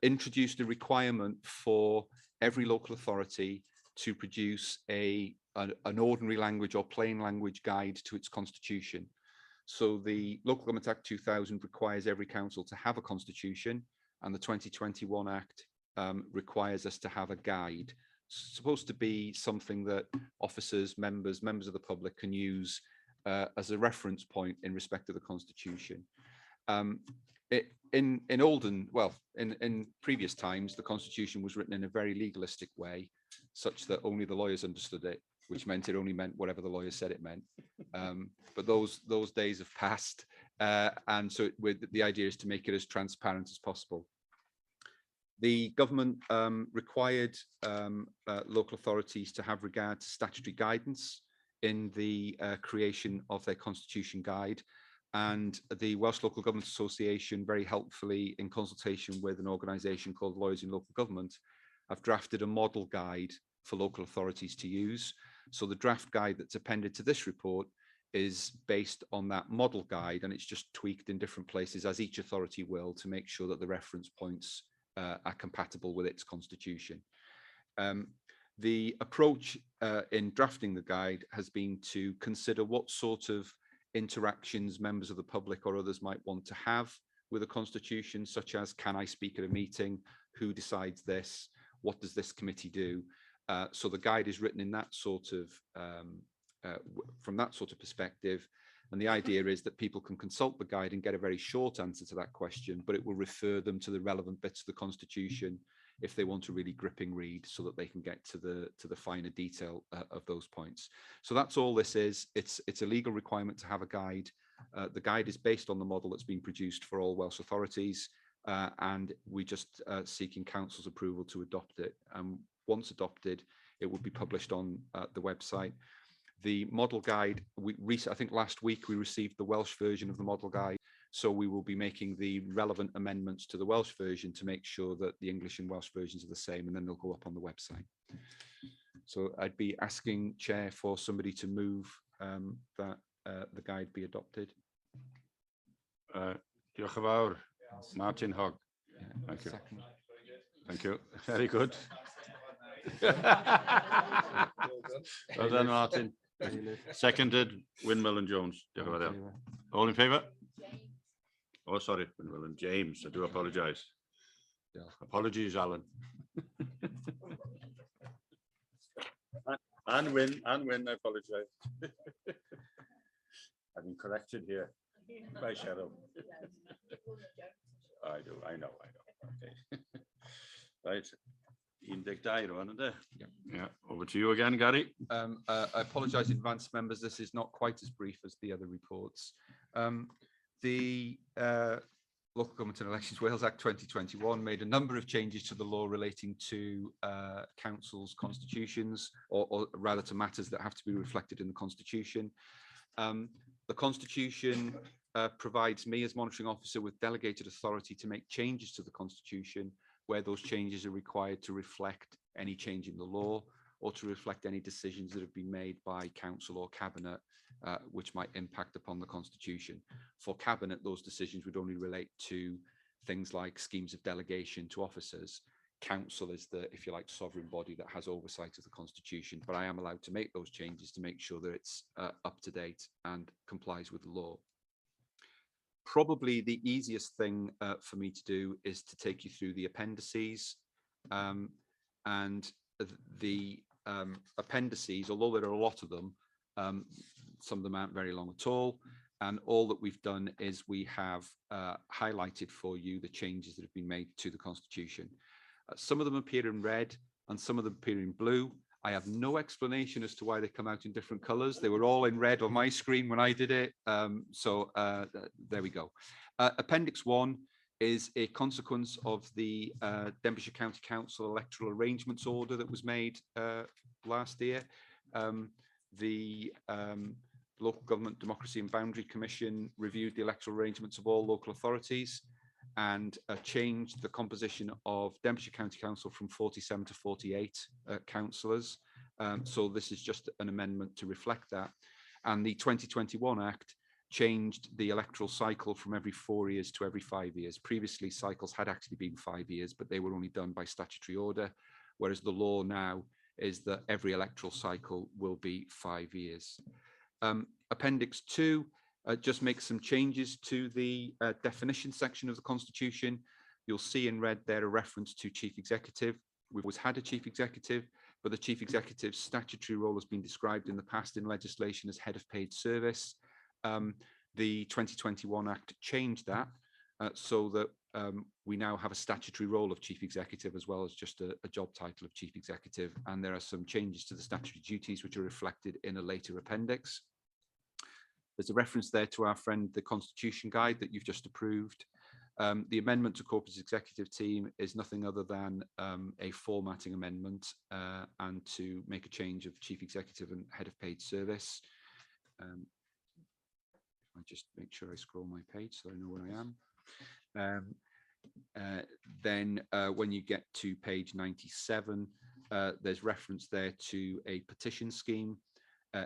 introduced a requirement for every local authority to produce an ordinary language or plain language guide to its constitution. So the Local Government Act 2000 requires every council to have a constitution, and the 2021 Act requires us to have a guide. It's supposed to be something that officers, members of the public can use as a reference point in respect of the constitution. In previous times, the constitution was written in a very legalistic way, such that only the lawyers understood it, which meant it only meant whatever the lawyers said it meant. But those days have passed, and so the idea is to make it as transparent as possible. The government required local authorities to have regard to statutory guidance in the creation of their constitution guide, and the Welsh Local Government Association, very helpfully in consultation with an organisation called Lawyers in Local Government, have drafted a model guide for local authorities to use. So the draft guide that's appended to this report is based on that model guide, and it's just tweaked in different places, as each authority will, to make sure that the reference points are compatible with its constitution. The approach in drafting the guide has been to consider what sort of interactions members of the public or others might want to have with a constitution, such as, can I speak at a meeting? Who decides this? What does this committee do? So the guide is written in that sort of, from that sort of perspective. And the idea is that people can consult the guide and get a very short answer to that question, but it will refer them to the relevant bits of the Constitution if they want a really gripping read, so that they can get to the finer detail of those points. So that's all this is. It's a legal requirement to have a guide. The guide is based on the model that's been produced for all Welsh authorities, and we just seeking council's approval to adopt it. Once adopted, it will be published on the website. The model guide, I think last week we received the Welsh version of the model guide, so we will be making the relevant amendments to the Welsh version to make sure that the English and Welsh versions are the same, and then they'll go up on the website. So I'd be asking, Chair, for somebody to move that the guide be adopted. Diolch yn fawr. Martin Hogg. Thank you. Thank you. Very good. Well done, Martin. Seconded, Windmill and Jones. Diolch yn fawr iawn. All in favour? Oh, sorry, Windmill and James. I do apologise. Apologies, Alan. And Win, I apologise. I've been corrected here by Cheryl. I know. Okay. Right. 12 rwan, ynde? Yeah. Over to you again, Gary. I apologise in advance, members. This is not quite as brief as the other reports. The Local Government and Elections Wales Act 2021 made a number of changes to the law relating to councils' constitutions, or rather to matters that have to be reflected in the constitution. The constitution provides me as monitoring officer with delegated authority to make changes to the constitution where those changes are required to reflect any change in the law or to reflect any decisions that have been made by council or cabinet which might impact upon the constitution. For cabinet, those decisions would only relate to things like schemes of delegation to officers. Council is the, if you like, sovereign body that has oversight of the constitution, but I am allowed to make those changes to make sure that it's up to date and complies with the law. Probably the easiest thing for me to do is to take you through the appendices, and the appendices, although there are a lot of them, some of them aren't very long at all, and all that we've done is we have highlighted for you the changes that have been made to the constitution. Some of them appear in red and some of them appear in blue. I have no explanation as to why they come out in different colours. They were all in red on my screen when I did it. So there we go. Appendix 1 is a consequence of the Denbighshire County Council electoral arrangements order that was made last year. The Local Government Democracy and Boundary Commission reviewed the electoral arrangements of all local authorities and changed the composition of Denbighshire County Council from 47 to 48 councillors. So this is just an amendment to reflect that. And the 2021 Act changed the electoral cycle from every 4 years to every 5 years. Previously, cycles had actually been 5 years, but they were only done by statutory order, whereas the law now is that every electoral cycle will be 5 years. Appendix 2 just makes some changes to the definition section of the Constitution. You'll see in red there a reference to Chief Executive. We've always had a Chief Executive, but the Chief Executive's statutory role has been described in the past in legislation as head of paid service. The 2021 Act changed that so that we now have a statutory role of Chief Executive as well as just a job title of Chief Executive, and there are some changes to the statutory duties which are reflected in a later appendix. There's a reference there to our friend, the Constitution Guide that you've just approved. The amendment to Corporate Executive Team is nothing other than a formatting amendment and to make a change of Chief Executive and Head of Paid Service. I just make sure I scroll my page so I know where I am. Then when you get to page 97, there's reference there to a petition scheme.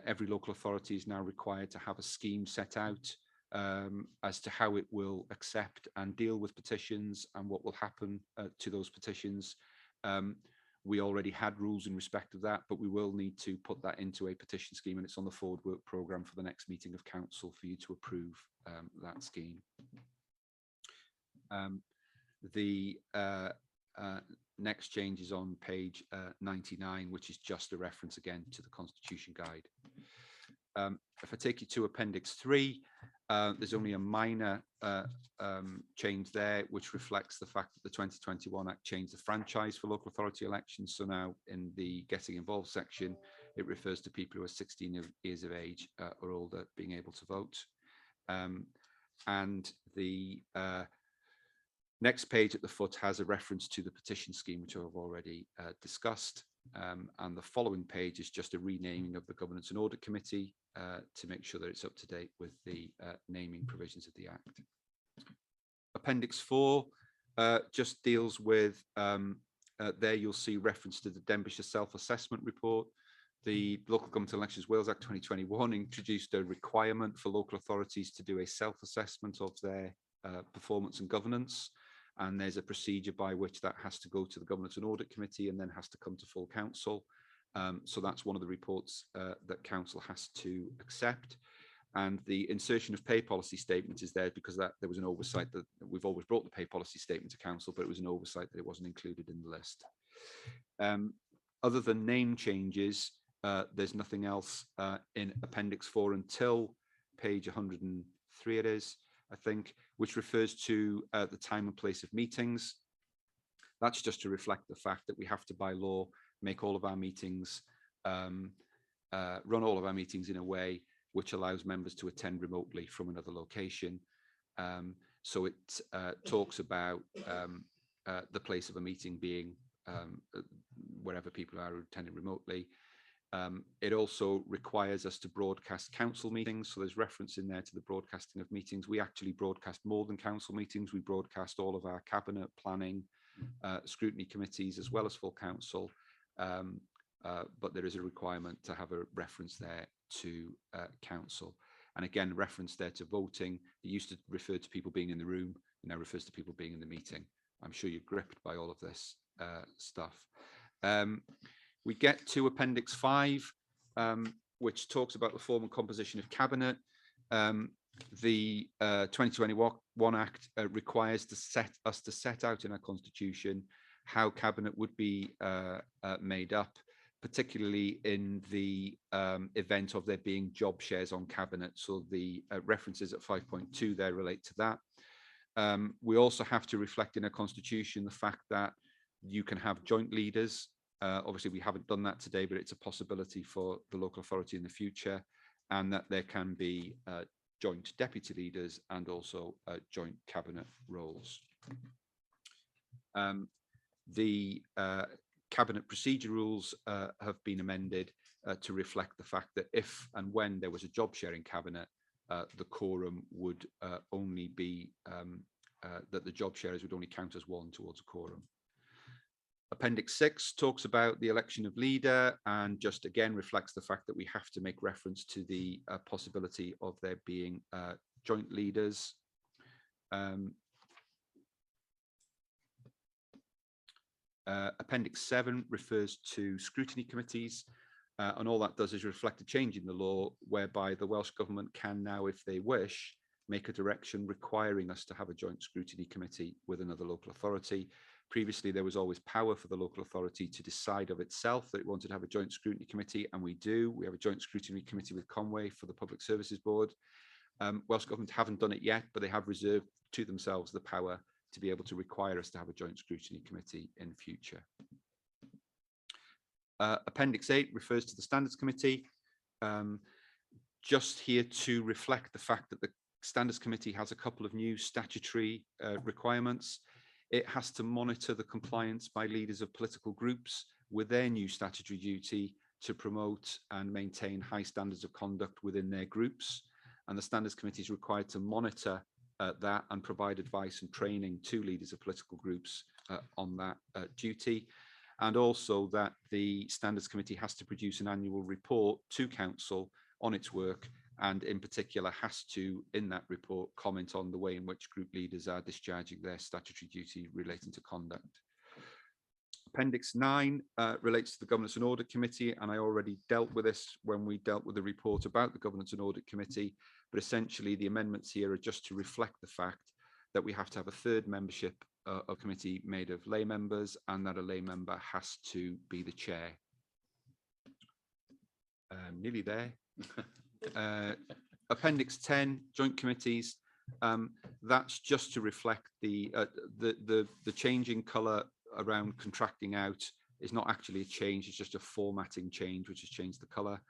Every local authority is now required to have a scheme set out as to how it will accept and deal with petitions and what will happen to those petitions. We already had rules in respect of that, but we will need to put that into a petition scheme, and it's on the forward work programme for the next meeting of council for you to approve that scheme. The next change is on page 99, which is just a reference again to the Constitution Guide. If I take you to Appendix 3, there's only a minor change there, which reflects the fact that the 2021 Act changed the franchise for local authority elections. So now in the getting involved section, it refers to people who are 16 years of age or older being able to vote. And the next page at the foot has a reference to the petition scheme, which I've already discussed. And the following page is just a renaming of the Governance and Audit Committee to make sure that it's up to date with the naming provisions of the Act. Appendix 4 just deals with, there you'll see reference to the Denbighshire Self-Assessment Report. The Local Government Elections Wales Act 2021 introduced a requirement for local authorities to do a self-assessment of their performance and governance. and there's a procedure by which that has to go to the Governance and Audit Committee and then has to come to full council. So that's one of the reports that council has to accept. And the insertion of pay policy statement is there because there was an oversight that we've always brought the pay policy statement to council, but it was an oversight that it wasn't included in the list. Other than name changes, there's nothing else in Appendix 4 until page 103 it is, I think, which refers to the time and place of meetings. That's just to reflect the fact that we have to, by law, make all of our meetings, run all of our meetings in a way which allows members to attend remotely from another location. So it talks about the place of a meeting being wherever people are attending remotely. It also requires us to broadcast council meetings. So there's reference in there to the broadcasting of meetings. We actually broadcast more than council meetings. We broadcast all of our cabinet, planning, scrutiny committees, as well as full council. But there is a requirement to have a reference there to council. And again, reference there to voting. It used to refer to people being in the room, it now refers to people being in the meeting. I'm sure you're gripped by all of this stuff. We get to Appendix 5, which talks about the form and composition of cabinet. The 2021 Act requires us to set out in our constitution how cabinet would be made up, particularly in the event of there being job shares on cabinet. So the references at 5.2 there relate to that. We also have to reflect in our constitution the fact that you can have joint leaders. Obviously, we haven't done that today, but it's a possibility for the local authority in the future, and that there can be joint deputy leaders and also joint cabinet roles. The cabinet procedure rules have been amended to reflect the fact that if and when there was a job sharing cabinet, the quorum would only be that the job sharers would only count as one towards a quorum. Appendix 6 talks about the election of leader and just again reflects the fact that we have to make reference to the possibility of there being joint leaders. Appendix 7 refers to scrutiny committees, and all that does is reflect a change in the law whereby the Welsh Government can now, if they wish, make a direction requiring us to have a joint scrutiny committee with another local authority. Previously, there was always power for the local authority to decide of itself that it wanted to have a joint scrutiny committee, and we do. We have a joint scrutiny committee with Conway for the Public Services Board. Welsh Government haven't done it yet, but they have reserved to themselves the power to be able to require us to have a joint scrutiny committee in future. Appendix 8 refers to the Standards Committee. Just here to reflect the fact that the Standards Committee has a couple of new statutory requirements. It has to monitor the compliance by leaders of political groups with their new statutory duty to promote and maintain high standards of conduct within their groups. And the Standards Committee is required to monitor that and provide advice and training to leaders of political groups on that duty. And also that the Standards Committee has to produce an annual report to Council on its work, and in particular has to, in that report, comment on the way in which group leaders are discharging their statutory duty relating to conduct. Appendix 9 relates to the Governance and Audit Committee, and I already dealt with this when we dealt with the report about the Governance and Audit Committee, but essentially the amendments here are just to reflect the fact that we have to have a third membership of committee made of lay members, and that a lay member has to be the chair. Nearly there. Appendix 10, joint committees. That's just to reflect the changing colour around contracting out is not actually a change, it's just a formatting change which has changed the colour.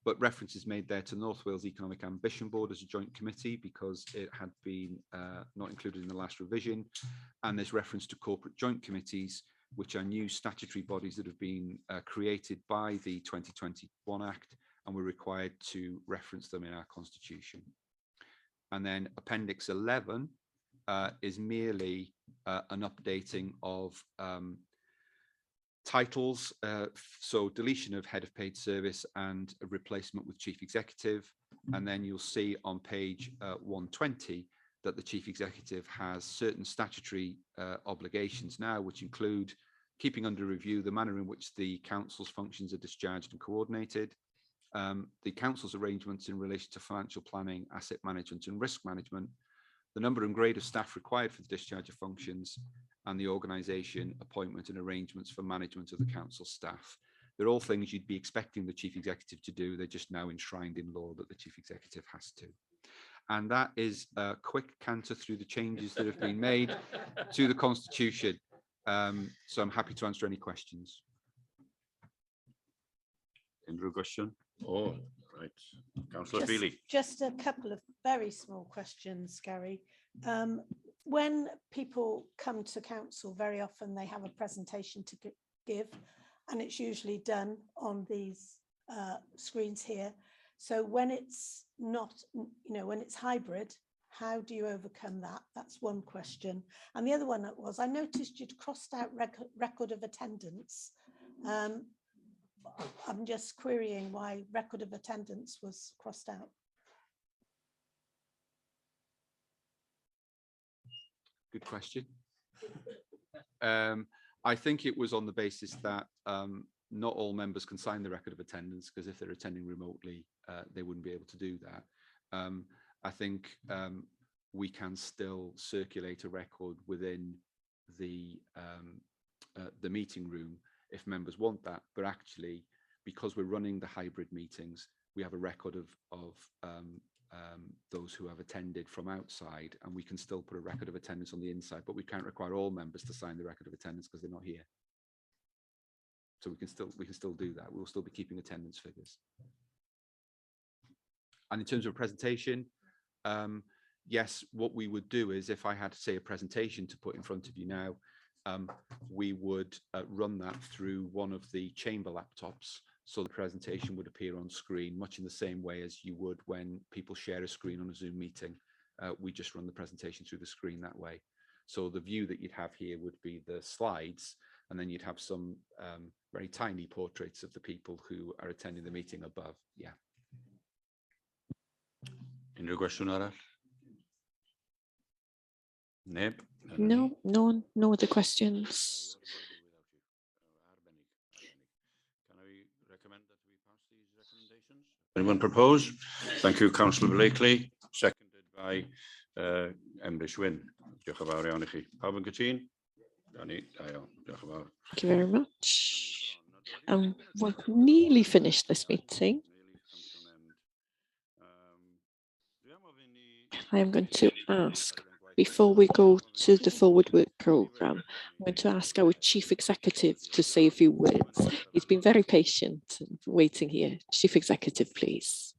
But reference is made there to North Wales Economic Ambition Board as a joint committee because it had been not included in the last revision. And there's reference to corporate joint committees, which are new statutory bodies that have been created by the 2021 Act, and we're required to reference them in our constitution. And then Appendix 11 is merely an updating of titles, so deletion of head of paid service and a replacement with chief executive. And then you'll see on page 120 that the chief executive has certain statutory obligations now, which include keeping under review the manner in which the council's functions are discharged and coordinated, the council's arrangements in relation to financial planning, asset management and risk management, the number and grade of staff required for the discharge of functions, and the organisation, appointment and arrangements for management of the council staff. They're all things you'd be expecting the chief executive to do. They're just now enshrined in law that the chief executive has to. And that is a quick canter through the changes that have been made to the constitution. So I'm happy to answer any questions. Unrhyw question? Oh, right. Councillor Just- Feely. Just a couple of very small questions, Gary. When people come to council, very often they have a presentation to give, and it's usually done on these screens here. So when it's not, when it's hybrid, how do you overcome that? That's one question. And the other one was, I noticed you'd crossed out record of attendance. I'm just querying why record of attendance was crossed out. Good question. I think it was on the basis that not all members can sign the record of attendance, because if they're attending remotely, they wouldn't be able to do that. I think we can still circulate a record within the meeting room if members want that, but actually, because we're running the hybrid meetings, we have a record of those who have attended from outside, and we can still put a record of attendance on the inside, but we can't require all members to sign the record of attendance because they're not here. So we can still do that. We'll still be keeping attendance figures. And in terms of presentation, yes, what we would do is, if I had to say a presentation to put in front of you now, we would run that through one of the chamber laptops. So the presentation would appear on screen, much in the same way as you would when people share a screen on a Zoom meeting. We just run the presentation through the screen that way. So the view that you'd have here would be the slides, and then you'd have some very tiny portraits of the people who are attending the meeting above. Yeah. Unrhyw gwestiwn arall? Neb? No other questions. Anyone propose? Thank you, Councillor Blakely, seconded by Emrys Wyn. Diolch yn fawr iawn I chi. Pawb yn gytun? Danny, da iawn. Diolch yn fawr. Thank you very much. We've nearly finished this meeting. I am going to ask, before we go to the forward work programme, I'm going to ask our chief executive to say a few words. He's been very patient waiting here. Chief executive, please.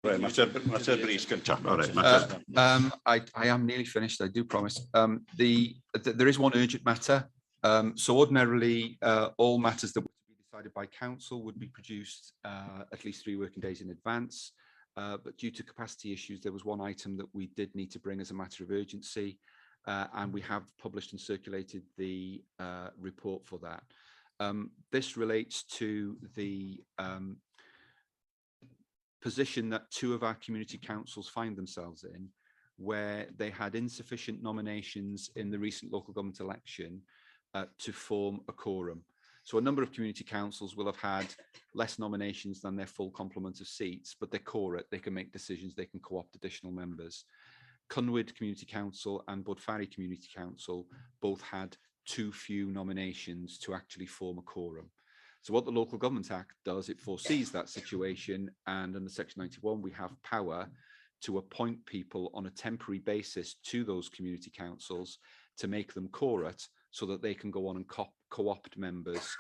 Right, mater brys gyntaf. All right, I am nearly finished, I do promise. There is one urgent matter. So ordinarily, all matters that were to be decided by council would be produced at least 3 working days in advance. But due to capacity issues, there was one item that we did need to bring as a matter of urgency, and we have published and circulated the report for that. This relates to the position that 2 of our community councils find themselves in, where they had insufficient nominations in the recent local government election to form a quorum. So a number of community councils will have had less nominations than their full complement of seats, but they're quorate, they can make decisions, they can co-opt additional members. Cynwyd Community Council and Budfari Community Council both had too few nominations to actually form a quorum. So what the Local Government Act does, it foresees that situation, and under Section 91 we have power to appoint people on a temporary basis to those community councils to make them quorate, so that they can go on and co-opt members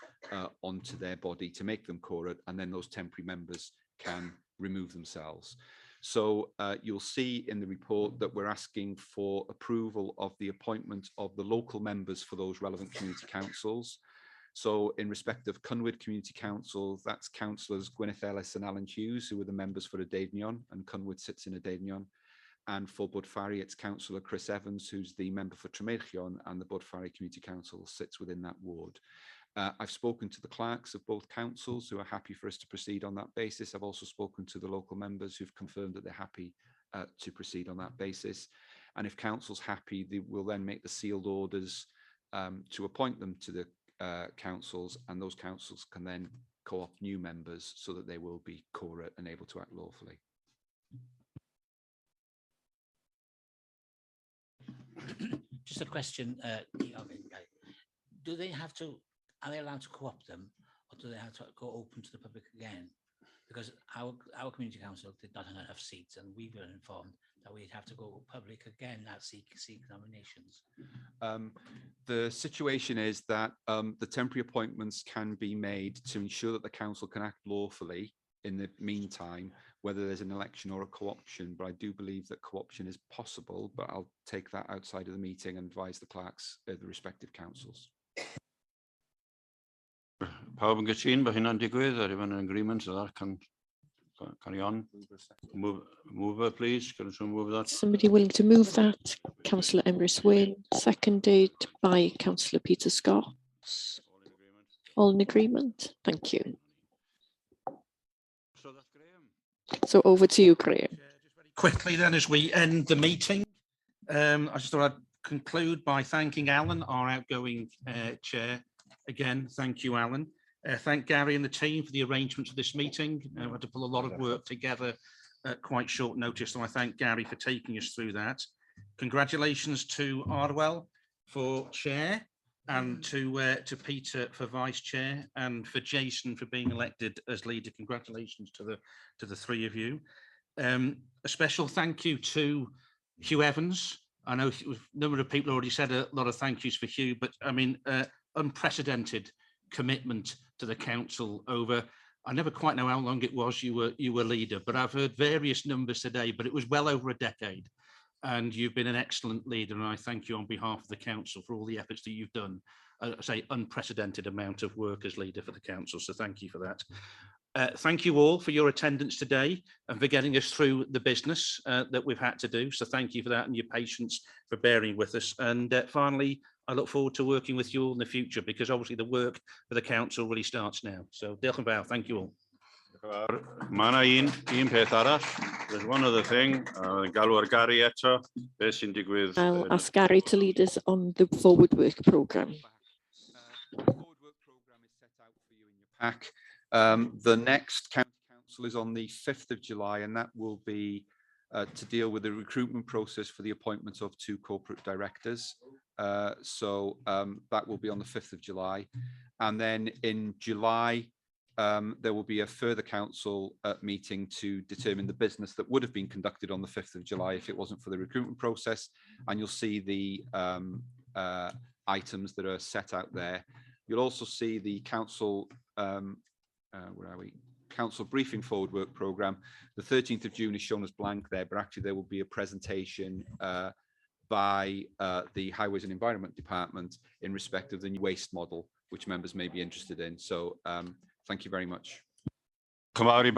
onto their body to make them quorate, and then those temporary members can remove themselves. So you'll see in the report that we're asking for approval of the appointment of the local members for those relevant community councils. So in respect of Cynwyd Community Council, that's councillors Gwyneth Ellis and Alan Hughes, who are the members for Adeinion, and Cynwyd sits in Adeinion. And for Budfari, it's Councillor Chris Evans, who's the member for Tremeillion, and the Budfari Community Council sits within that ward. I've spoken to the clerks of both councils who are happy for us to proceed on that basis. I've also spoken to the local members who've confirmed that they're happy to proceed on that basis. And if council's happy, they will then make the sealed orders to appoint them to the councils, and those councils can then co-opt new members so that they will be quorate and able to act lawfully. Just a question, do they have to, are they allowed to co-opt them, or do they have to go open to the public again? Because our community council did not have enough seats, and we were informed that we'd have to go public again at seek nominations. The situation is that the temporary appointments can be made to ensure that the council can act lawfully in the meantime, whether there's an election or a co-option. But I do believe that co-option is possible, but I'll take that outside of the meeting and advise the clerks of the respective councils. Pawb yn gytun bod hynna'n digwydd, are you in agreement that that can carry on? Mover, please. Can someone move that? Somebody willing to move that? Councillor Emrys Wyn, seconded by Councillor Peter Scott. All in agreement? Thank you. So that's Graham. So over to you, Graham. Quickly then, as we end the meeting, I just thought I'd conclude by thanking Alan, our outgoing chair. Again, thank you, Alan. Thank Gary and the team for the arrangement of this meeting. We had to pull a lot of work together at quite short notice, so I thank Gary for taking us through that. Congratulations to Ardwell for chair, and to Peter for vice chair, and for Jason for being elected as leader. Congratulations to the three of you. A special thank you to Hugh Evans. I know a number of people already said a lot of thank yous for Hugh, but I mean, unprecedented commitment to the council over, I never quite know how long it was you were leader, but I've heard various numbers today, but it was well over a decade, and you've been an excellent leader, and I thank you on behalf of the council for all the efforts that you've done. I say unprecedented amount of work as leader for the council, so thank you for that. Thank you all for your attendance today and for getting us through the business that we've had to do. So thank you for that and your patience for bearing with us. And finally, I look forward to working with you all in the future, because obviously the work for the council really starts now. So diolch yn fawr, thank you all. Mae yna un peth arall. There's one other thing. Galw ar Gary eto. Beth sy'n digwydd? I'll ask Gary to lead us on the forward work programme. Pack. The next county council is on the 5th of July, and that will be to deal with the recruitment process for the appointment of 2 corporate directors. So that will be on the 5th of July. And then in July, there will be a further council meeting to determine the business that would have been conducted on the 5th of July if it wasn't for the recruitment process. And you'll see the items that are set out there. You'll also see the council, where are we? Council briefing forward work programme. The 13th of June is shown as blank there, but actually there will be a presentation by the Highways and Environment Department in respect of the new waste model, which members may be interested in. So thank you very much. Looking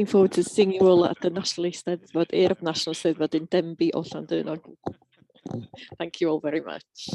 Forward to seeing you all at the National Eisteddfod, National Eisteddfod in Denbigh o Llandudno. Thank you all very much.